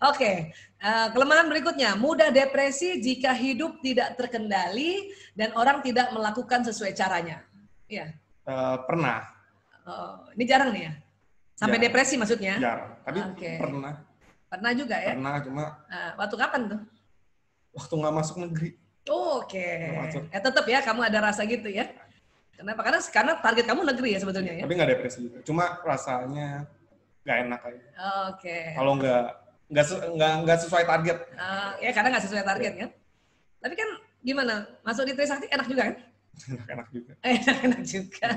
S1: Oke. Kelemahan berikutnya, mudah depresi jika hidup tidak terkendali dan orang tidak melakukan sesuai caranya. Iya.
S2: Pernah.
S1: Ini jarang nih ya? Sampai
S2: jarang.
S1: Depresi maksudnya?
S2: Jarang, tapi pernah.
S1: Pernah juga ya?
S2: Pernah, cuma...
S1: waktu kapan tuh?
S2: Waktu nggak masuk negeri.
S1: Oke. Tetap ya, kamu ada rasa gitu ya? Kenapa? Karena target kamu negeri ya sebetulnya ya?
S2: Tapi nggak depresi juga. Cuma rasanya nggak enak aja.
S1: Oke.
S2: Kalau nggak sesuai target.
S1: Ya karena nggak sesuai target kan. Tapi kan gimana? Masuk di Trisakti enak juga kan?
S2: Enak juga.
S1: Enak juga.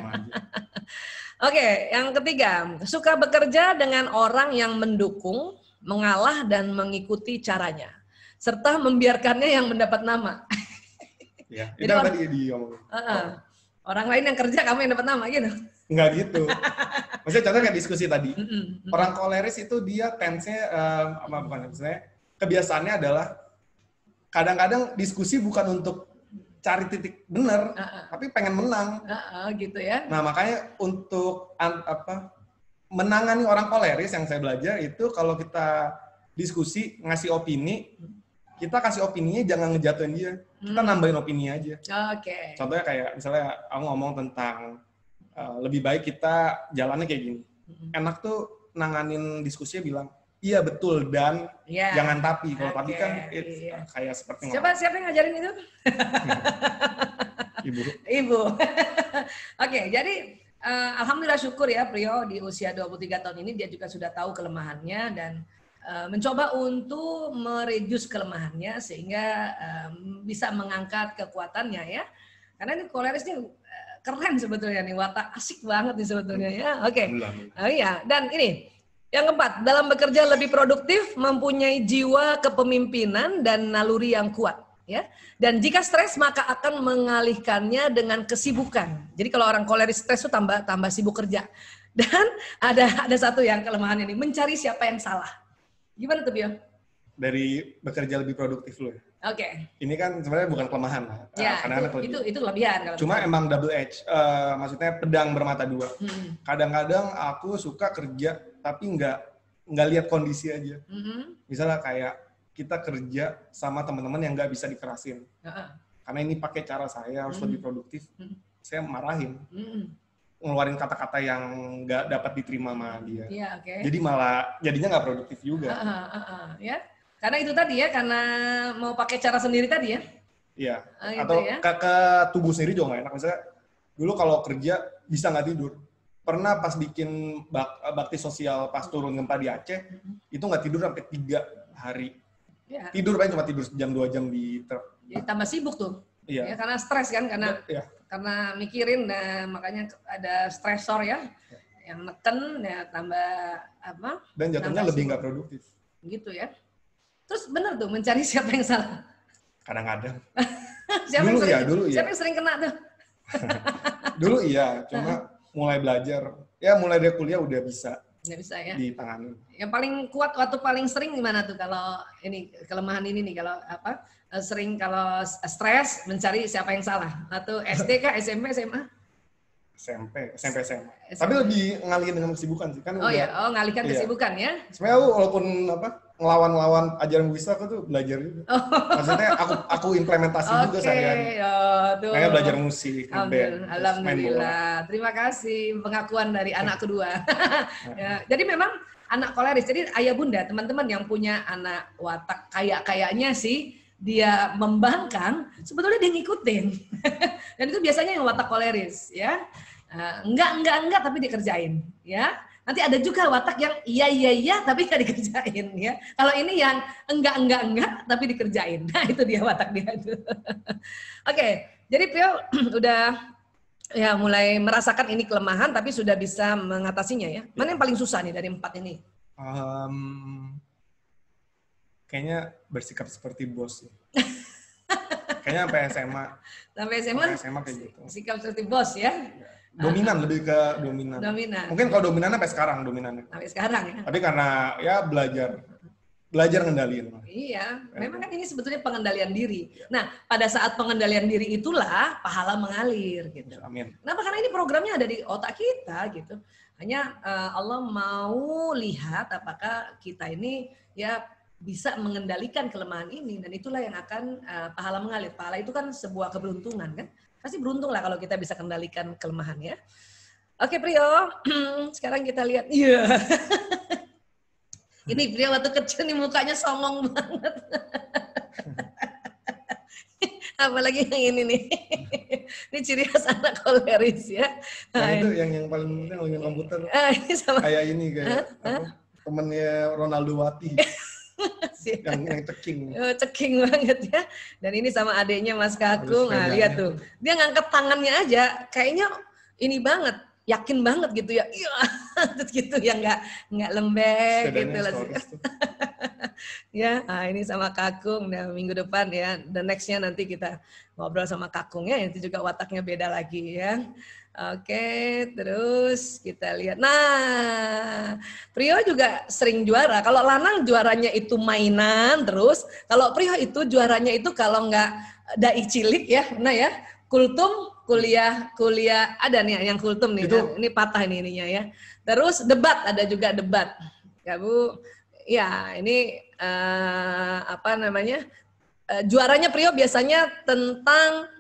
S1: Oke, yang ketiga, suka bekerja dengan orang yang mendukung, mengalah dan mengikuti caranya, serta membiarkannya yang mendapat nama.
S2: Ya, itu tadi diomongin.
S1: Orang lain yang kerja, kamu yang dapat nama gitu.
S2: Nggak gitu. Maksudnya contohnya kayak diskusi tadi. Orang koleris itu dia tense-nya, misalnya kebiasaannya adalah kadang-kadang diskusi bukan untuk cari titik benar, tapi pengen menang.
S1: Gitu ya.
S2: Nah makanya untuk menangani orang koleris yang saya belajar itu kalau kita diskusi ngasih opini, kita kasih opininya jangan ngejatuhin dia, kita nambahin opini aja.
S1: Oke.
S2: Contohnya kayak misalnya aku ngomong tentang lebih baik kita jalannya kayak gini. Enak tuh nanganin diskusinya bilang, iya betul dan jangan tapi. Kalau tapi kan kayak seperti
S1: siapa yang ngajarin itu? Ibu. Oke, jadi alhamdulillah syukur ya Priyo di usia 23 tahun ini dia juga sudah tahu kelemahannya dan mencoba untuk mereduce kelemahannya sehingga bisa mengangkat kekuatannya ya. Karena ini koleris ini keren sebetulnya nih, watak asik banget nih sebetulnya ya. Oke. Oh iya, dan ini yang keempat, dalam bekerja lebih produktif, mempunyai jiwa kepemimpinan dan naluri yang kuat ya. Dan jika stres maka akan mengalihkannya dengan kesibukan. Jadi kalau orang koleris stres itu tambah sibuk kerja. Dan ada satu yang kelemahan ini, mencari siapa yang salah. Gimana tuh Bio?
S2: Dari bekerja lebih produktif loh.
S1: Oke.
S2: Ini kan sebenarnya bukan kelemahan lah.
S1: Ya, itu kelebihan. Kalau
S2: cuma emang double edge, maksudnya pedang bermata dua. Kadang-kadang aku suka kerja tapi nggak lihat kondisi aja. Misalnya kayak kita kerja sama teman-teman yang nggak bisa dikerasin. Karena ini pakai cara saya harus lebih produktif. Saya marahin. Ngeluarin kata-kata yang nggak dapat diterima sama dia.
S1: Iya, okay.
S2: Jadi jadinya nggak produktif juga.
S1: Ya. Karena itu tadi ya, karena mau pakai cara sendiri tadi ya.
S2: Iya.
S1: Gitu
S2: atau
S1: ya?
S2: ke tubuh sendiri juga nggak enak. Misalnya dulu kalau kerja bisa nggak tidur. Pernah pas bikin bakti sosial pas turun gempa di Aceh, itu nggak tidur sampai 3 hari. Ya. Tidur paling cuma tidur jam 2 jam di truk.
S1: Jadi tambah sibuk tuh.
S2: Iya.
S1: Ya, karena stres kan, karena mikirin, makanya ada stresor ya, yang neken ya tambah apa?
S2: Dan jatuhnya lebih nggak produktif.
S1: Gitu ya. Terus benar tuh mencari siapa yang salah.
S2: Kadang-kadang.
S1: Siapa yang sering kena tuh?
S2: Dulu iya, cuma mulai belajar, ya mulai dari kuliah udah bisa.
S1: Nggak bisa ya.
S2: Ditangani.
S1: Yang paling kuat waktu paling sering gimana tuh kalau ini kelemahan ini nih, kalau apa? Sering kalau stres mencari siapa yang salah? Atau SD kah, SMP, SMA?
S2: SMP, SMA. Tapi lebih ngalihin dengan kesibukan sih kan.
S1: Ngalihkan kesibukan ya.
S2: Sebenarnya aku walaupun ngelawan ajaran Wisra aku tuh belajar juga. Maksudnya aku implementasi juga sehari-hari. Kayak belajar musik,
S1: Alhamdulillah. Terima kasih pengakuan dari anak kedua. Ya, jadi memang anak koleris. Jadi ayah bunda, teman-teman yang punya anak watak kayaknya sih dia membangkang, sebetulnya dia ngikutin. Dan itu biasanya yang watak koleris ya. Enggak tapi dikerjain ya. Nanti ada juga watak yang iya tapi nggak dikerjain ya. Kalau ini yang enggak tapi dikerjain. Nah, itu dia watak dia itu. Oke, jadi Pio udah ya mulai merasakan ini kelemahan tapi sudah bisa mengatasinya ya. Mana yang paling susah nih dari 4 ini?
S2: Kayaknya bersikap seperti bos. Kayaknya sampai SMA.
S1: Sampai SMA
S2: kayak gitu.
S1: Sikap seperti bos ya.
S2: Dominan, lebih ke dominan. Mungkin kalau dominan sampai sekarang dominannya.
S1: Sampai sekarang ya.
S2: Tapi karena ya belajar ngendaliin.
S1: Iya, memang kan ini sebetulnya pengendalian diri. Nah, pada saat pengendalian diri itulah pahala mengalir gitu.
S2: Amin.
S1: Kenapa? Karena ini programnya ada di otak kita gitu. Hanya Allah mau lihat apakah kita ini ya bisa mengendalikan kelemahan ini, dan itulah yang akan pahala mengalir. Pahala itu kan sebuah keberuntungan kan. Pasti beruntung lah kalau kita bisa kendalikan kelemahannya. Oke Prio, sekarang kita lihat. Iya. Ini Prio waktu kecil nih mukanya songong banget. Apalagi yang ini nih. Ini ciri khas anak koleris ya.
S2: Nah, itu yang paling penting ngomongin komputer.
S1: Ini sama.
S2: Kayak ini temennya Ronaldo Wati. yang
S1: ceking banget ya. Dan ini sama adeknya Mas Kakung. Nah, lihat tuh. Dia ngangkat tangannya aja kayaknya ini banget. yakin banget gitu ya, iya, terus gitu ya nggak lembek gitu lah. Ya, ini sama Kakung, nah, minggu depan ya, the nextnya nanti kita ngobrol sama Kakung ya, itu juga wataknya beda lagi ya. Oke, terus kita lihat. Nah, Prio juga sering juara. Kalau Lanang juaranya itu mainan terus. Kalau Prio itu juaranya itu kalau nggak dai cilik ya, nah ya, kultum, kuliah ada nih yang kultum nih. Itu, ini patah ini ininya ya. Terus debat, ada juga debat. Ya Bu, ya ini apa namanya? Juaranya Prio biasanya tentang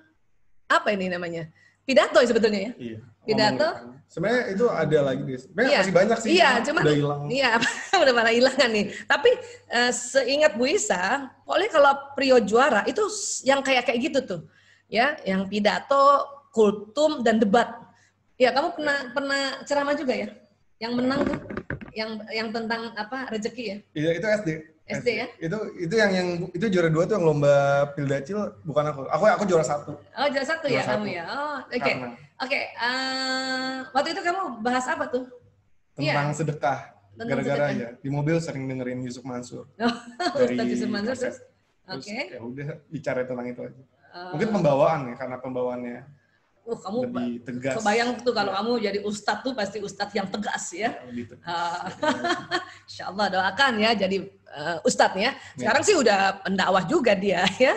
S1: apa ini namanya? Pidato ya sebetulnya ya.
S2: Iya.
S1: Pidato.
S2: Sebenarnya itu ada lagi deh. Sebenarnya
S1: iya,
S2: masih banyak sih.
S1: Iya, cuma
S2: udah hilang.
S1: Iya, udah malah hilang kan nih. Tapi seingat Bu Isa, oleh kalau Prio juara itu yang kayak gitu tuh. Ya, yang pidato, kultum dan debat. Ya, kamu pernah ceramah juga ya? Yang menang tuh yang tentang apa? Rezeki ya?
S2: Iya, itu SD.
S1: SD ya?
S2: Itu yang itu juara 2 tuh yang lomba Pildacil, bukan aku. Aku juara 1.
S1: Oh, juara 1 ya kamu ya. Oh, oke. Oke, waktu itu kamu bahas apa tuh?
S2: Tentang sedekah. Gara-gara ya di mobil sering dengerin Yusuf Mansur.
S1: Dari Yusuf Mansur terus.
S2: Oke. Ya udah bicara tentang itu aja. Mungkin pembawaan ya, karena pembawaannya
S1: kamu
S2: lebih tegas.
S1: Kebayang tuh kalau kamu jadi ustadz tuh pasti ustadz yang tegas ya. Insya Allah doakan ya jadi ustadz ya. Sekarang sih udah pendakwah juga dia ya.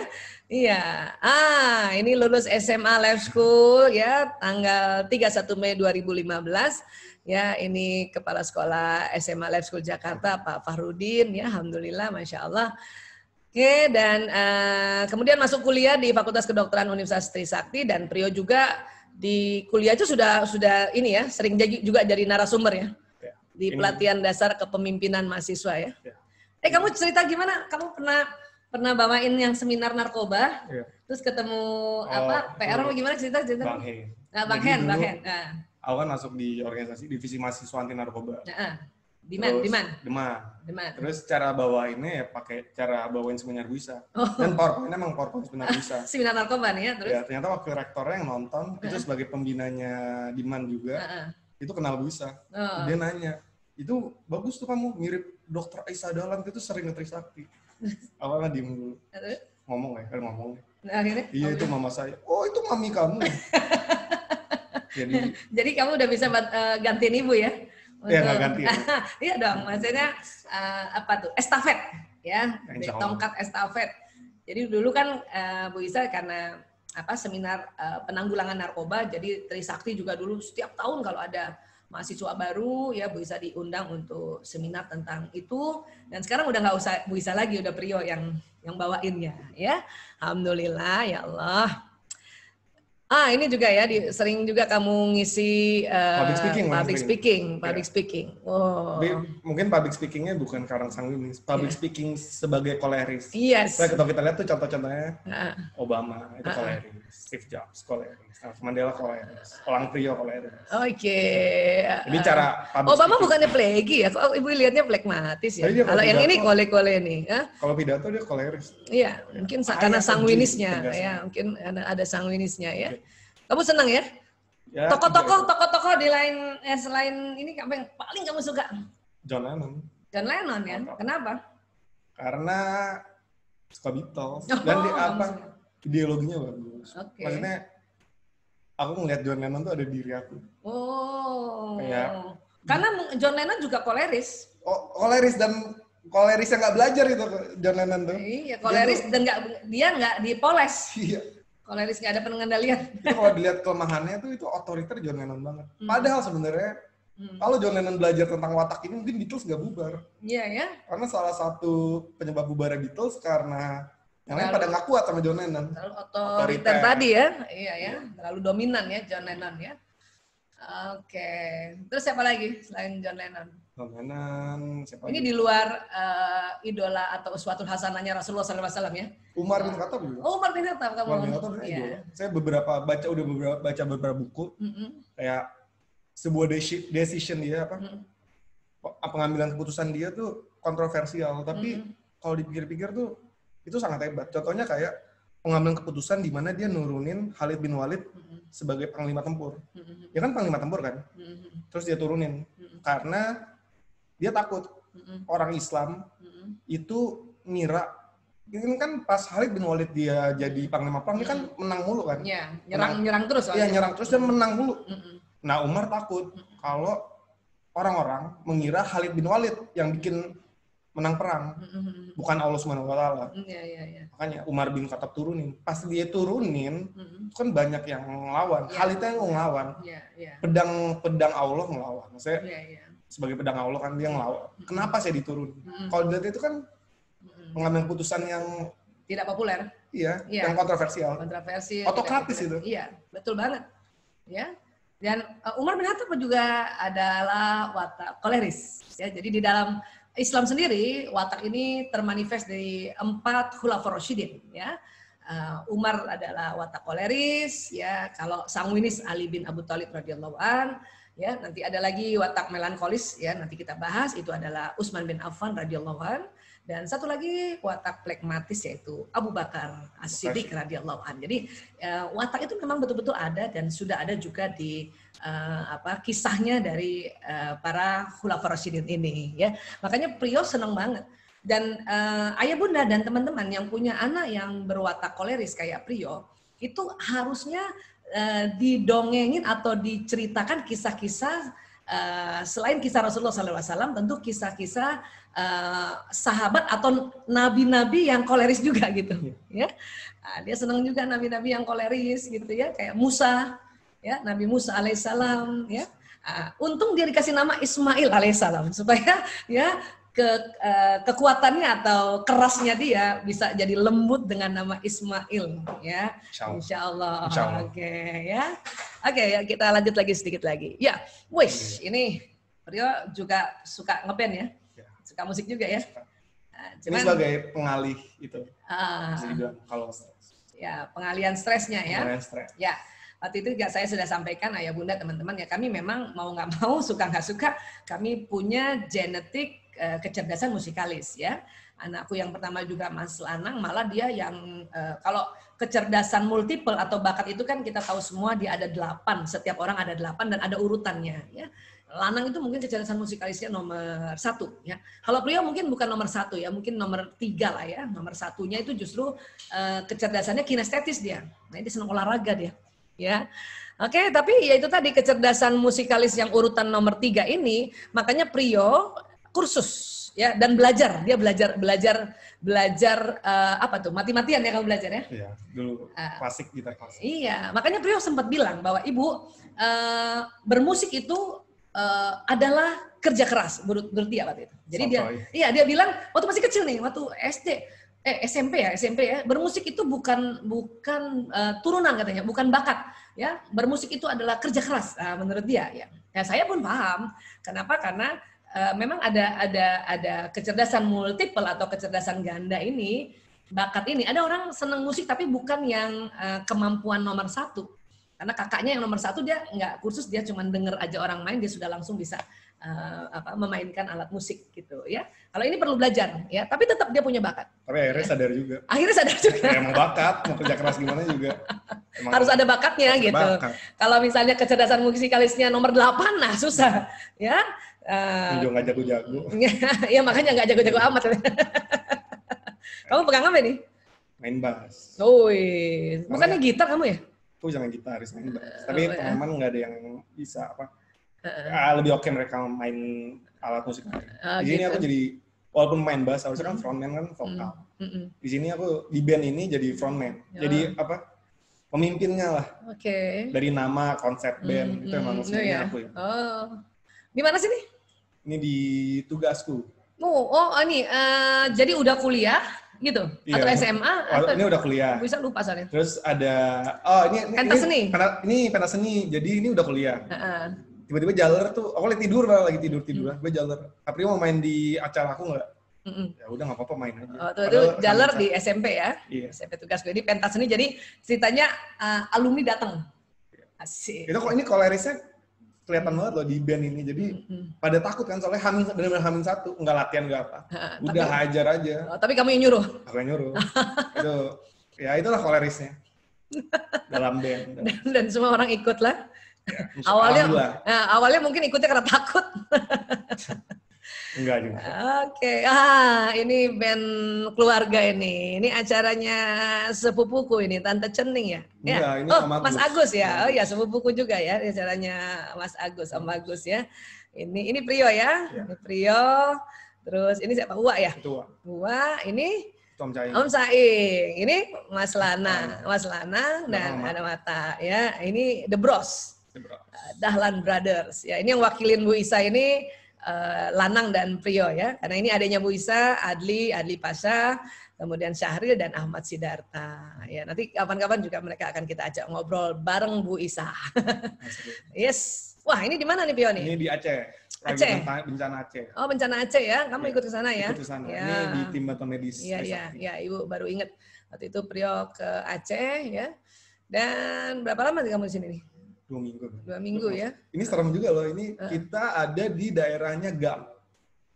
S1: Iya. Ini lulus SMA Life School ya tanggal 31 Mei 2015. Ya, ini Kepala Sekolah SMA Life School Jakarta Pak Fahrudin ya. Alhamdulillah, Masya Allah. Oke, dan kemudian masuk kuliah di Fakultas Kedokteran Universitas Trisakti dan Prio juga di kuliah itu sudah ini ya, sering juga jadi narasumber ya. Di pelatihan dasar kepemimpinan mahasiswa ya. Kamu cerita gimana? Kamu pernah bawain yang seminar narkoba? Terus ketemu PR gimana cerita?
S2: Bang Hen.
S1: Bang Hen.
S2: Aku kan masuk di organisasi divisi mahasiswa anti narkoba.
S1: Diman.
S2: Terus cara bawainnya ya pakai cara bawain seminar bisa. Dan PowerPoint emang PowerPoint seminar bisa.
S1: Seminar narkoba nih ya, terus? Ya,
S2: ternyata wakil rektornya yang nonton, itu sebagai pembinanya Diman juga, itu kenal bisa. Dia nanya, itu bagus tuh kamu, mirip Dr. Aisyah Dahlan, itu sering ngetrisakti. Awalnya diem dulu. Ngomong ya, kan ngomong.
S1: Akhirnya?
S2: Iya, itu mama saya. Oh, itu mami kamu.
S1: Jadi kamu udah bisa gantiin ibu ya?
S2: Iya, nggak ganti.
S1: Iya dong, maksudnya apa tuh? Estafet ya, tongkat estafet. Jadi dulu kan Bu Isa karena seminar penanggulangan narkoba, jadi Trisakti juga dulu setiap tahun kalau ada mahasiswa baru ya Bu Isa diundang untuk seminar tentang itu. Dan sekarang udah nggak usah Bu Isa lagi, udah Prio yang bawainnya ya. Alhamdulillah ya Allah. Ini juga ya, sering juga kamu ngisi public speaking. Oh.
S2: Mungkin public speakingnya bukan karang sanguinis, public speaking sebagai koleris.
S1: Yes.
S2: Kalau kita lihat tuh contoh-contohnya Obama itu koleris, Steve Jobs koleris, Mandela koleris, Orang Prio koleris.
S1: Oke.
S2: Jadi cara
S1: Obama bukannya plegi ya? Kok ibu lihatnya plekmatis ya? Kalau yang ini kole-kole nih.
S2: Kalau pidato dia koleris.
S1: Iya, mungkin karena sanguinisnya ya, mungkin ada sanguinisnya ya. Kamu senang ya? Tokoh-tokoh di lain selain ini apa yang paling kamu suka?
S2: John Lennon.
S1: John Lennon ya. Kenapa?
S2: Karena suka Beatles dan ideologinya bagus.
S1: Okay.
S2: Maksudnya aku ngeliat John Lennon tuh ada diri aku.
S1: Karena John Lennon juga koleris.
S2: Koleris dan koleris yang nggak belajar itu John Lennon tuh.
S1: Iya, koleris dan dia nggak dipoles.
S2: Iya.
S1: Koleris nggak ada pengendalian.
S2: Kalau dilihat kelemahannya itu otoriter John Lennon banget. Padahal sebenarnya kalau John Lennon belajar tentang watak ini mungkin Beatles nggak bubar.
S1: Iya ya.
S2: Karena salah satu penyebab bubarnya Beatles karena yang lain pada nggak kuat sama John Lennon.
S1: Terlalu otoriter tadi ya. Iya ya. Terlalu dominan ya John Lennon ya. Oke. Terus siapa lagi selain John Lennon?
S2: John Lennon, siapa
S1: ini lagi? Di luar idola atau uswatul hasanahnya Rasulullah SAW ya?
S2: Umar bin Khattab juga.
S1: Umar bin Khattab kamu.
S2: Umar bin Khattab idola. Saya baca beberapa buku. Kayak sebuah decision dia pengambilan keputusan dia tuh kontroversial, tapi kalau dipikir-pikir tuh itu sangat hebat. Contohnya kayak pengambilan keputusan di mana dia nurunin Khalid bin Walid sebagai panglima tempur. Ya kan panglima tempur kan? Terus dia turunin karena dia takut orang Islam itu ngira, ini kan pas Khalid bin Walid dia jadi panglima perang, dia kan menang mulu kan?
S1: Iya, nyerang terus.
S2: Iya, nyerang terus dan menang mulu. Nah, Umar takut kalau orang-orang mengira Khalid bin Walid yang bikin menang perang, bukan Allah Subhanahu wa Ta'ala. Makanya Umar bin Khattab turunin. Pas dia turunin, kan banyak yang ngelawan. Khalidnya yang ngelawan. Pedang Allah ngelawan. Maksudnya sebagai pedang Allah kan dia ngelawan. Kenapa saya diturunin? Kalau dari itu kan mengambil keputusan yang
S1: tidak populer.
S2: Iya, yang kontroversial. Otokratis itu.
S1: Iya, betul banget. Ya. Dan Umar bin Khattab juga adalah watak koleris. Ya, jadi di dalam Islam sendiri, watak ini termanifest dari 4 Khulafaur Rasyidin. Ya, Umar adalah watak koleris. Ya, kalau sanguinis Ali bin Abu Thalib radhiyallahu an. Ya, nanti ada lagi watak melankolis. Ya, nanti kita bahas. Itu adalah Utsman bin Affan radhiyallahu an. Dan satu lagi watak plekmatis yaitu Abu Bakar As-Siddiq radhiyallahu an. Jadi watak itu memang betul-betul ada dan sudah ada juga di kisahnya dari para Khulafaur Rasyidin ini ya. Makanya Priyo senang banget. Dan ayah bunda dan teman-teman yang punya anak yang berwatak koleris kayak Priyo itu harusnya didongengin atau diceritakan kisah-kisah selain kisah Rasulullah SAW, tentu kisah-kisah sahabat atau nabi-nabi yang koleris juga gitu, ya. Dia senang juga nabi-nabi yang koleris gitu ya, kayak Musa, ya, Nabi Musa alaihissalam, ya. Untung dia dikasih nama Ismail alaihissalam supaya ya kekuatannya atau kerasnya dia bisa jadi lembut dengan nama Ismail, ya. Insya Allah. Oke, ya. Oke, ya, kita lanjut lagi sedikit lagi. Ya, wish, ini Rio juga suka ngeband ya, suka musik juga ya.
S2: Cuman, ini sebagai pengalih itu, bisa dibilang kalau stres.
S1: Ya, pengalihan stresnya ya.
S2: Pengalihan stres.
S1: Ya, waktu itu juga saya sudah sampaikan ayah bunda teman-teman ya, kami memang mau nggak mau, suka nggak suka, kami punya genetik kecerdasan musikalis ya. Anakku yang pertama juga Mas Lanang, malah dia yang kalau kecerdasan multiple atau bakat itu kan kita tahu semua dia ada 8, setiap orang ada 8 dan ada urutannya ya. Lanang itu mungkin kecerdasan musikalisnya nomor 1 ya. Kalau Priyo mungkin bukan nomor 1 ya, mungkin nomor 3 lah ya. Nomor 1-nya itu justru kecerdasannya kinestetis dia. Nah, dia senang olahraga dia ya. Oke, tapi ya itu tadi kecerdasan musikalis yang urutan nomor 3 ini, makanya Priyo kursus ya dan belajar, dia belajar apa tuh, mati-matian ya kamu belajar ya?
S2: Iya, dulu klasik, gitar klasik.
S1: Iya, makanya Priyo sempat bilang bahwa ibu bermusik itu adalah kerja keras menurut dia waktu itu. Jadi dia bilang waktu masih kecil nih, waktu SMP ya, bermusik itu bukan turunan katanya, bukan bakat ya. Bermusik itu adalah kerja keras menurut dia ya. Nah, saya pun paham. Kenapa? Karena memang ada kecerdasan multiple atau kecerdasan ganda ini, bakat ini. Ada orang senang musik tapi bukan yang kemampuan nomor 1. Karena kakaknya yang nomor 1 dia nggak kursus, dia cuma denger aja orang main, dia sudah langsung bisa memainkan alat musik gitu ya. Kalau ini perlu belajar ya, tapi tetap dia punya bakat.
S2: Tapi akhirnya sadar juga.
S1: Akhirnya sadar juga.
S2: Ya, emang bakat, mau kerja keras gimana juga.
S1: Harus ada bakatnya gitu. Bakat. Kalau misalnya kecerdasan musikalisnya nomor 8, nah susah ya.
S2: Nggak jago-jago.
S1: Ya makanya nggak jago-jago amat. Kamu pegang apa nih?
S2: Main bass.
S1: Bukannya gitar kamu ya?
S2: Aku jangan gitaris, main bass. Tapi teman-teman nggak ada yang bisa apa. Lebih oke mereka main alat musik. Di sini aku jadi, walaupun main bass, harusnya kan frontman kan vokal. Di sini aku di band ini jadi frontman. Jadi apa? Pemimpinnya lah. Dari nama, konsep band itu emang sebenarnya aku ya.
S1: Di mana sih nih?
S2: Ini di tugasku.
S1: Ini jadi udah kuliah gitu? Atau SMA?
S2: Ini udah kuliah.
S1: Bisa lupa soalnya.
S2: Terus ada, ini pentas seni. Ini pentas seni, jadi ini udah kuliah. Tiba-tiba Jaler tuh, aku lagi tidur gue Jaler. Apri mau main di acara aku nggak? Ya udah nggak apa-apa, main aja.
S1: Itu Jaler di SMP ya? Iya. SMP tugas gue. Ini pentas seni, jadi ceritanya alumni datang. Asik.
S2: Itu kok ini kolerisnya kelihatan banget loh di band ini, jadi pada takut kan soalnya benar-benar Hamin 1, nggak latihan nggak apa, udah hajar aja.
S1: Tapi kamu yang nyuruh?
S2: Aku yang nyuruh. Itulah kolerisnya. dalam band.
S1: Dan semua orang ikut lah.
S2: Ya,
S1: awalnya mungkin ikutnya karena takut.
S2: Enggak juga.
S1: Oke, ini band keluarga ini. Ini acaranya sepupuku ini, Tante Cening ya?
S2: Enggak, ini
S1: oh,
S2: Om Agus.
S1: Mas Agus ya? Oh ya, sepupuku juga ya, acaranya Mas Agus, Om Agus ya. Ini Prio ya? Ini Prio. Terus ini siapa? Uwa ya? Uwa, ini
S2: Om Saing.
S1: Om Saing. Ini Mas Lana. Mas Lana dan ada Mata ya. Ini The Bros. Dahlan Brothers. Ya, ini yang wakilin Bu Isa ini Lanang dan Prio ya. Karena ini adanya Bu Isa, Adli Pasha, kemudian Syahril dan Ahmad Sidarta. Ya, nanti kapan-kapan juga mereka akan kita ajak ngobrol bareng Bu Isa. Yes. Wah, ini di mana nih Pio nih?
S2: Ini di Aceh.
S1: Aceh.
S2: Bencana Aceh.
S1: Oh, bencana Aceh ya. Kamu ikut ke sana ya?
S2: Ikut ke sana.
S1: Ya.
S2: Ini di tim Batam Medis.
S1: Iya, Ibu baru ingat. Waktu itu Prio ke Aceh ya. Dan berapa lama sih kamu di sini nih?
S2: 2 minggu.
S1: 2 minggu ya.
S2: Ini serem juga loh. Ini kita ada di daerahnya GAM.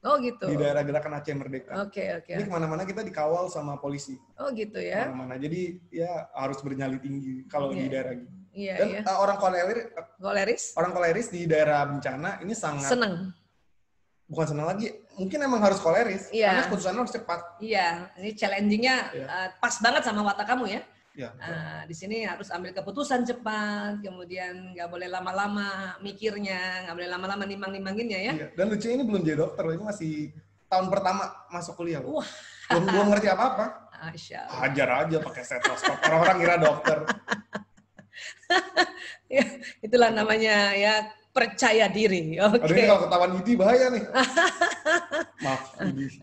S1: Oh gitu.
S2: Di daerah Gerakan Aceh Merdeka.
S1: Oke.
S2: Ini kemana-mana kita dikawal sama polisi.
S1: Oh gitu ya.
S2: Kemana-mana. Jadi ya harus bernyali tinggi kalau di daerah gitu.
S1: Iya,
S2: dan orang koleris di daerah bencana ini sangat
S1: senang.
S2: Bukan senang lagi, mungkin emang harus koleris karena keputusannya harus cepat.
S1: Iya, ini challenging-nya pas banget sama watak kamu ya.
S2: Ya,
S1: di sini harus ambil keputusan cepat, kemudian nggak boleh lama-lama mikirnya, nggak boleh lama-lama nimbang-nimbanginnya ya.
S2: Iya. Dan lucunya ini belum jadi dokter, ini masih tahun pertama masuk kuliah. Wah. Belum ngerti apa-apa. Hajar aja pakai stetoskop. Orang-orang kira dokter.
S1: Ya, itulah namanya ya percaya diri. Oke.
S2: Aduh, ini kalau ketahuan Idi bahaya nih. Maaf, Idi.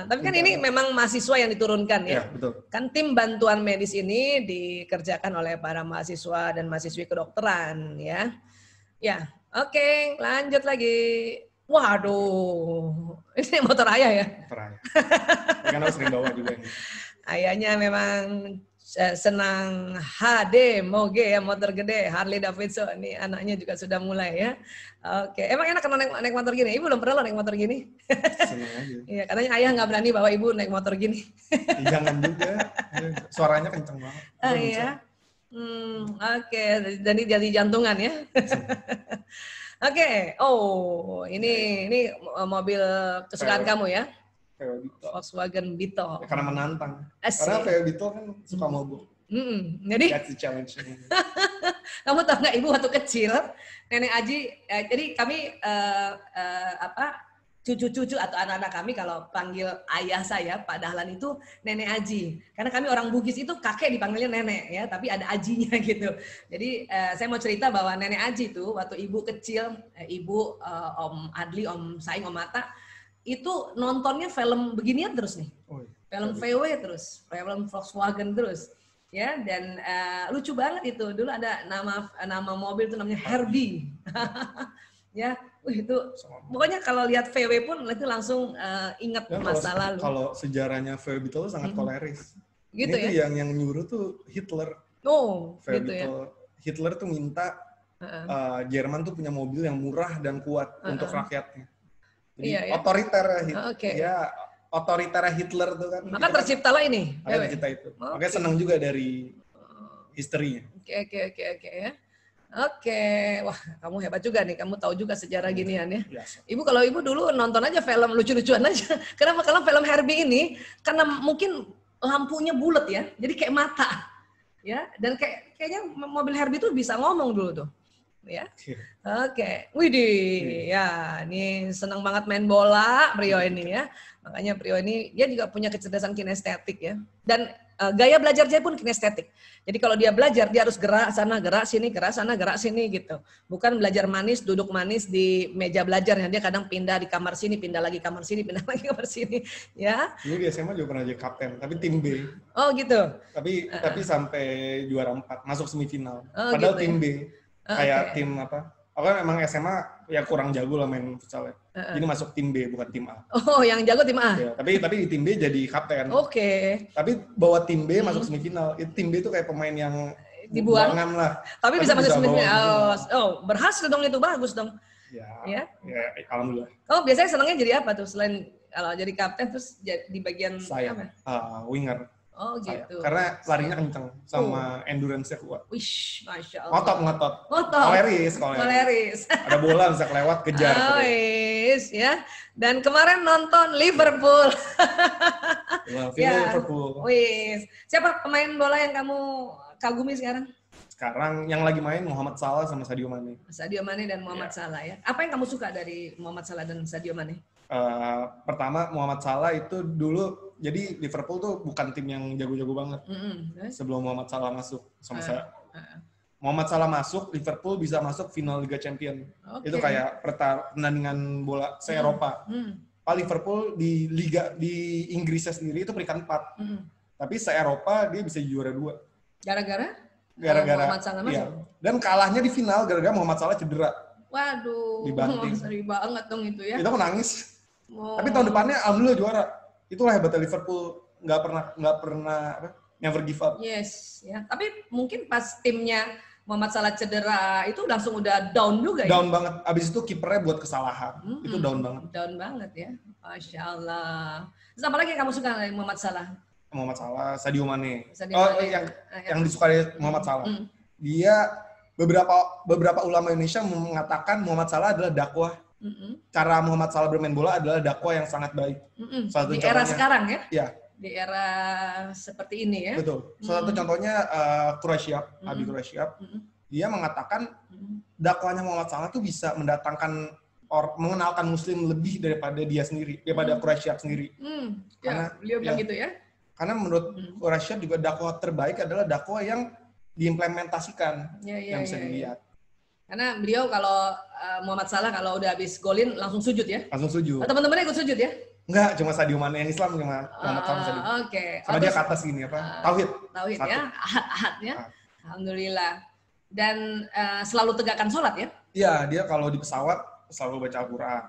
S1: Tapi kan ini memang mahasiswa yang diturunkan ya.
S2: Iya, betul.
S1: Kan tim bantuan medis ini dikerjakan oleh para mahasiswa dan mahasiswi kedokteran ya. Ya, oke, lanjut lagi. Waduh, ini motor ayah ya?
S2: Motor ayah. Karena sering bawa juga ini.
S1: Ayahnya memang senang HD, moge ya, motor gede, Harley Davidson. Ini anaknya juga sudah mulai ya. Oke, emang enak kalau naik motor gini? Ibu belum pernah loh naik motor gini.
S2: Senang aja.
S1: Iya, katanya ayah nggak berani bawa ibu naik motor gini.
S2: Jangan juga, suaranya kenceng banget.
S1: Iya. Oke, jadi jantungan ya. Oke, ini mobil kesukaan kamu ya? Volkswagen Beetle.
S2: Ya, karena menantang.
S1: Asik.
S2: Karena Veo Beetle kan suka mogok.
S1: Jadi
S2: that's the challenge.
S1: kamu tahu nggak ibu waktu kecil nenek Aji, jadi kami cucu-cucu atau anak-anak kami kalau panggil ayah saya Pak Dahlan itu nenek Aji, karena kami orang Bugis itu kakek dipanggilnya nenek ya, tapi ada ajinya gitu. Jadi saya mau cerita bahwa nenek Aji itu waktu ibu kecil, ibu, Om Adli, Om Saing, Om Mata itu nontonnya film beginian terus nih, film VW terus, film Volkswagen terus. Ya, dan lucu banget itu. Dulu ada nama mobil itu namanya Herbie. Ya, itu pokoknya kalau lihat VW pun itu langsung ingat masa lalu.
S2: Kalau sejarahnya VW Beetle sangat koleris.
S1: Gitu
S2: ini
S1: ya.
S2: Tuh yang nyuruh tuh Hitler.
S1: Oh,
S2: VW
S1: gitu
S2: Beetle.
S1: ya.
S2: Hitler tuh minta Jerman tuh punya mobil yang murah dan kuat untuk rakyatnya. Jadi otoriter ya. Otoriter Hitler tuh kan.
S1: Maka terciptalah ini.
S2: Makanya tercipta itu. Makanya senang juga dari historinya.
S1: Oke ya. Oke, wah kamu hebat juga nih. Kamu tahu juga sejarah ginian ya.
S2: Biasa.
S1: Ibu kalau ibu dulu nonton aja film lucu-lucuan aja. Kenapa? Kalau film Herbie ini karena mungkin lampunya bulat ya. Jadi kayak mata. Ya, dan kayaknya mobil Herbie itu bisa ngomong dulu tuh. Ya. Oke. Widih. Ya, ini senang banget main bola Prio ini ya. Makanya Prio ini dia juga punya kecerdasan kinestetik ya. Dan gaya belajar dia pun kinestetik. Jadi kalau dia belajar dia harus gerak sana, gerak sini, gerak sana, gerak sini gitu. Bukan belajar manis, duduk manis di meja belajarnya. Dia kadang pindah di kamar sini, pindah lagi kamar sini, pindah lagi kamar sini, ya.
S2: Dulu di SMA juga pernah jadi kapten, tapi tim B.
S1: Oh gitu.
S2: Tapi sampai juara 4, masuk semifinal.
S1: Oh,
S2: padahal
S1: gitu,
S2: tim B. Kayak
S1: okay.
S2: tim apa? Aku kan memang SMA ya kurang jago lah main futsal ya. Jadi masuk tim B bukan tim A.
S1: Oh, yang jago tim A.
S2: Ya, tapi di tim B jadi kapten.
S1: Oke.
S2: Tapi bawa tim B masuk semifinal. Tim B itu kayak pemain yang
S1: dibuang
S2: lah.
S1: Tapi bisa masuk semifinal. Oh, berhasil dong itu, bagus dong.
S2: Ya, alhamdulillah.
S1: Oh, biasanya senangnya jadi apa tuh selain kalau jadi kapten terus di bagian
S2: saya winger.
S1: Oh gitu.
S2: Karena larinya kenceng sama endurance-nya kuat.
S1: Wish, Masya Allah.
S2: Ngotot.
S1: Ngotot. Koleris.
S2: Ada bola bisa kelewat, kejar.
S1: Oh, ya. Dan kemarin nonton Liverpool.
S2: Liverpool.
S1: Wis. Siapa pemain bola yang kamu kagumi sekarang?
S2: Sekarang yang lagi main Muhammad Salah sama Sadio Mane.
S1: Sadio Mane dan Muhammad Salah ya. Apa yang kamu suka dari Muhammad Salah dan Sadio Mane?
S2: Pertama Muhammad Salah itu dulu, jadi Liverpool tuh bukan tim yang jago-jago banget. Sebelum Muhammad Salah masuk sama saya. Muhammad Salah masuk, Liverpool bisa masuk final Liga Champions. Itu kayak pertandingan bola se-Eropa. Liverpool di Liga di Inggrisnya sendiri itu peringkat 4. Tapi se-Eropa dia bisa juara 2.
S1: Gara-gara
S2: Muhammad Salah masuk. Iya. Dan kalahnya di final gara-gara Muhammad Salah cedera.
S1: Waduh,
S2: dibanting.
S1: Seri banget dong itu ya.
S2: Itu aku nangis. Tapi tahun depannya alhamdulillah juara. Itulah hebatnya Liverpool, nggak pernah never give up.
S1: Yes, ya. Tapi mungkin pas timnya Muhammad Salah cedera itu langsung udah down juga ya.
S2: Down banget. Abis itu kipernya buat kesalahan. Itu down banget.
S1: Down banget ya. Masya Allah. Terus apa lagi yang kamu suka dari Muhammad Salah?
S2: Muhammad Salah, Sadio Mane. Yang disukai Muhammad Salah. Dia beberapa ulama Indonesia mengatakan Muhammad Salah adalah dakwah. Cara Muhammad Salah bermain bola adalah dakwah yang sangat baik.
S1: Di era sekarang ya?
S2: Iya.
S1: Di era seperti ini ya?
S2: Betul. Salah satu contohnya Quraisyab, Abi Quraisyab. Dia mengatakan dakwahnya Muhammad Salah tuh bisa mendatangkan mengenalkan Muslim lebih daripada dia sendiri, daripada Quraisyab sendiri.
S1: Karena beliau bilang gitu ya?
S2: Karena menurut Quraisyab juga dakwah terbaik adalah dakwah yang diimplementasikan, yang bisa dilihat.
S1: Karena beliau kalau Muhammad Salah kalau udah habis golin langsung sujud ya?
S2: Langsung sujud.
S1: Teman-temannya ikut sujud ya?
S2: Enggak, cuma Sadio Mane yang Islam cuma Muhammad Salah sujud.
S1: Oke.
S2: Sama dia ke atas gini apa? Tauhid.
S1: Tauhid ya, ahad ya. Alhamdulillah. Dan selalu tegakkan sholat ya? Iya,
S2: dia kalau di pesawat selalu baca Al-Quran.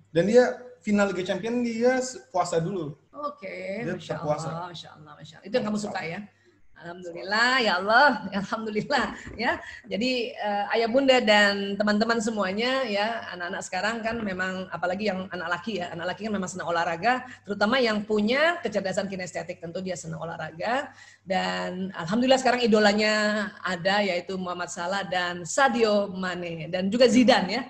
S2: Dan dia final Liga Champions dia puasa dulu.
S1: Oke.
S2: Dia puasa.
S1: Masya Allah. Itu yang kamu suka ya? Alhamdulillah, ya Allah, alhamdulillah ya. Jadi ayah bunda dan teman-teman semuanya ya, anak-anak sekarang kan memang apalagi yang anak laki ya, anak laki kan memang senang olahraga, terutama yang punya kecerdasan kinestetik tentu dia senang olahraga. Dan alhamdulillah sekarang idolanya ada yaitu Muhammad Salah dan Sadio Mane dan juga Zidane ya.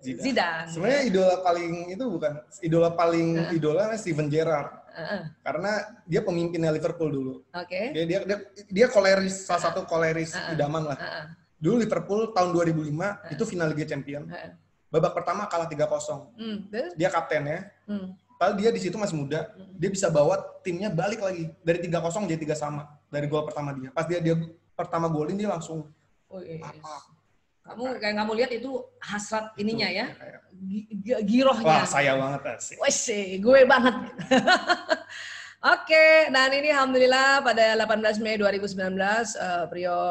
S1: Zidane.
S2: Sebenarnya idola paling itu bukan idola Steven Gerrard. Karena dia pemimpinnya Liverpool dulu.
S1: Oke.
S2: Dia koleris, salah satu koleris idaman lah. Dulu Liverpool tahun 2005 itu final Liga Champions. Babak pertama kalah 3-0. Dia kaptennya. Padahal dia di situ masih muda. Dia bisa bawa timnya balik lagi dari 3-0 jadi 3-3 dari gol pertama dia. Pas dia pertama golin dia langsung
S1: kamu lihat itu hasrat ininya ya, girohnya.
S2: Wah, saya banget sih.
S1: Wih, gue banget. Oke, dan ini alhamdulillah pada 18 Mei 2019 Prio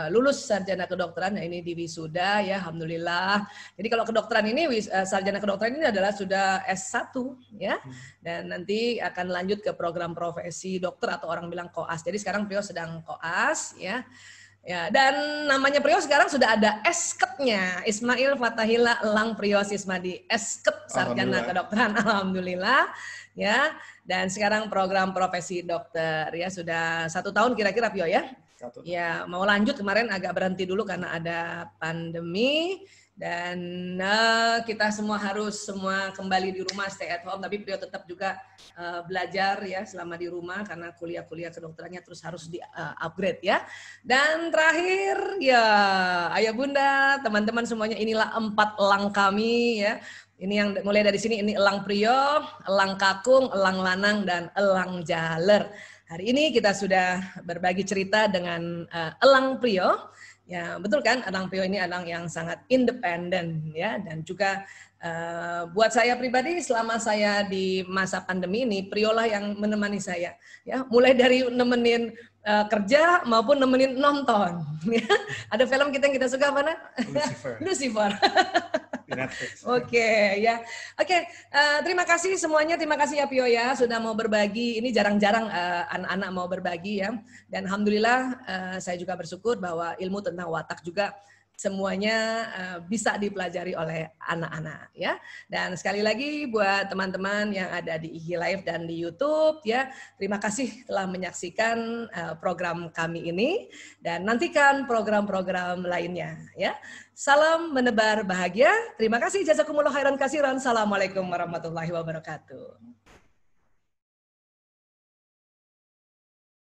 S1: lulus sarjana kedokteran. Nah, ini di wisuda ya, alhamdulillah. Jadi kalau kedokteran ini sarjana kedokteran ini adalah sudah S1 ya. Dan nanti akan lanjut ke program profesi dokter atau orang bilang koas. Jadi sekarang Prio sedang koas ya. Ya, dan namanya Prio sekarang sudah ada S-Ket-nya, Ismail Fathahillah Elang Prio Sismadi, S-Ket sarjana kedokteran, alhamdulillah, ya. Dan sekarang program profesi dokter, ya sudah 1 tahun kira-kira Prio ya. Ya, mau lanjut kemarin agak berhenti dulu karena ada pandemi. Dan kita semua harus kembali di rumah, stay at home, tapi Prio tetap juga belajar ya selama di rumah karena kuliah kedokterannya terus harus di upgrade ya. Dan terakhir ya ayah bunda, teman-teman semuanya, inilah 4 elang kami ya. Ini yang mulai dari sini, ini elang Prio, elang kakung, elang lanang, dan elang jaler. Hari ini kita sudah berbagi cerita dengan elang Prio. Ya, betul kan? Elang Prio ini elang yang sangat independen ya, dan juga buat saya pribadi selama saya di masa pandemi ini Prio lah yang menemani saya ya, mulai dari nemenin kerja maupun nemenin nonton ya. Ada film kita yang kita suka mana? Lucifer. Oke ya. Oke, terima kasih semuanya, terima kasih ya Pio ya sudah mau berbagi. Ini jarang-jarang anak-anak mau berbagi ya. Dan alhamdulillah saya juga bersyukur bahwa ilmu tentang watak juga semuanya bisa dipelajari oleh anak-anak ya. Dan sekali lagi buat teman-teman yang ada di IG Live dan di YouTube ya, terima kasih telah menyaksikan program kami ini dan nantikan program-program lainnya ya. Salam menebar bahagia. Terima kasih, jazakumullah khairan katsiran. Assalamualaikum warahmatullahi wabarakatuh.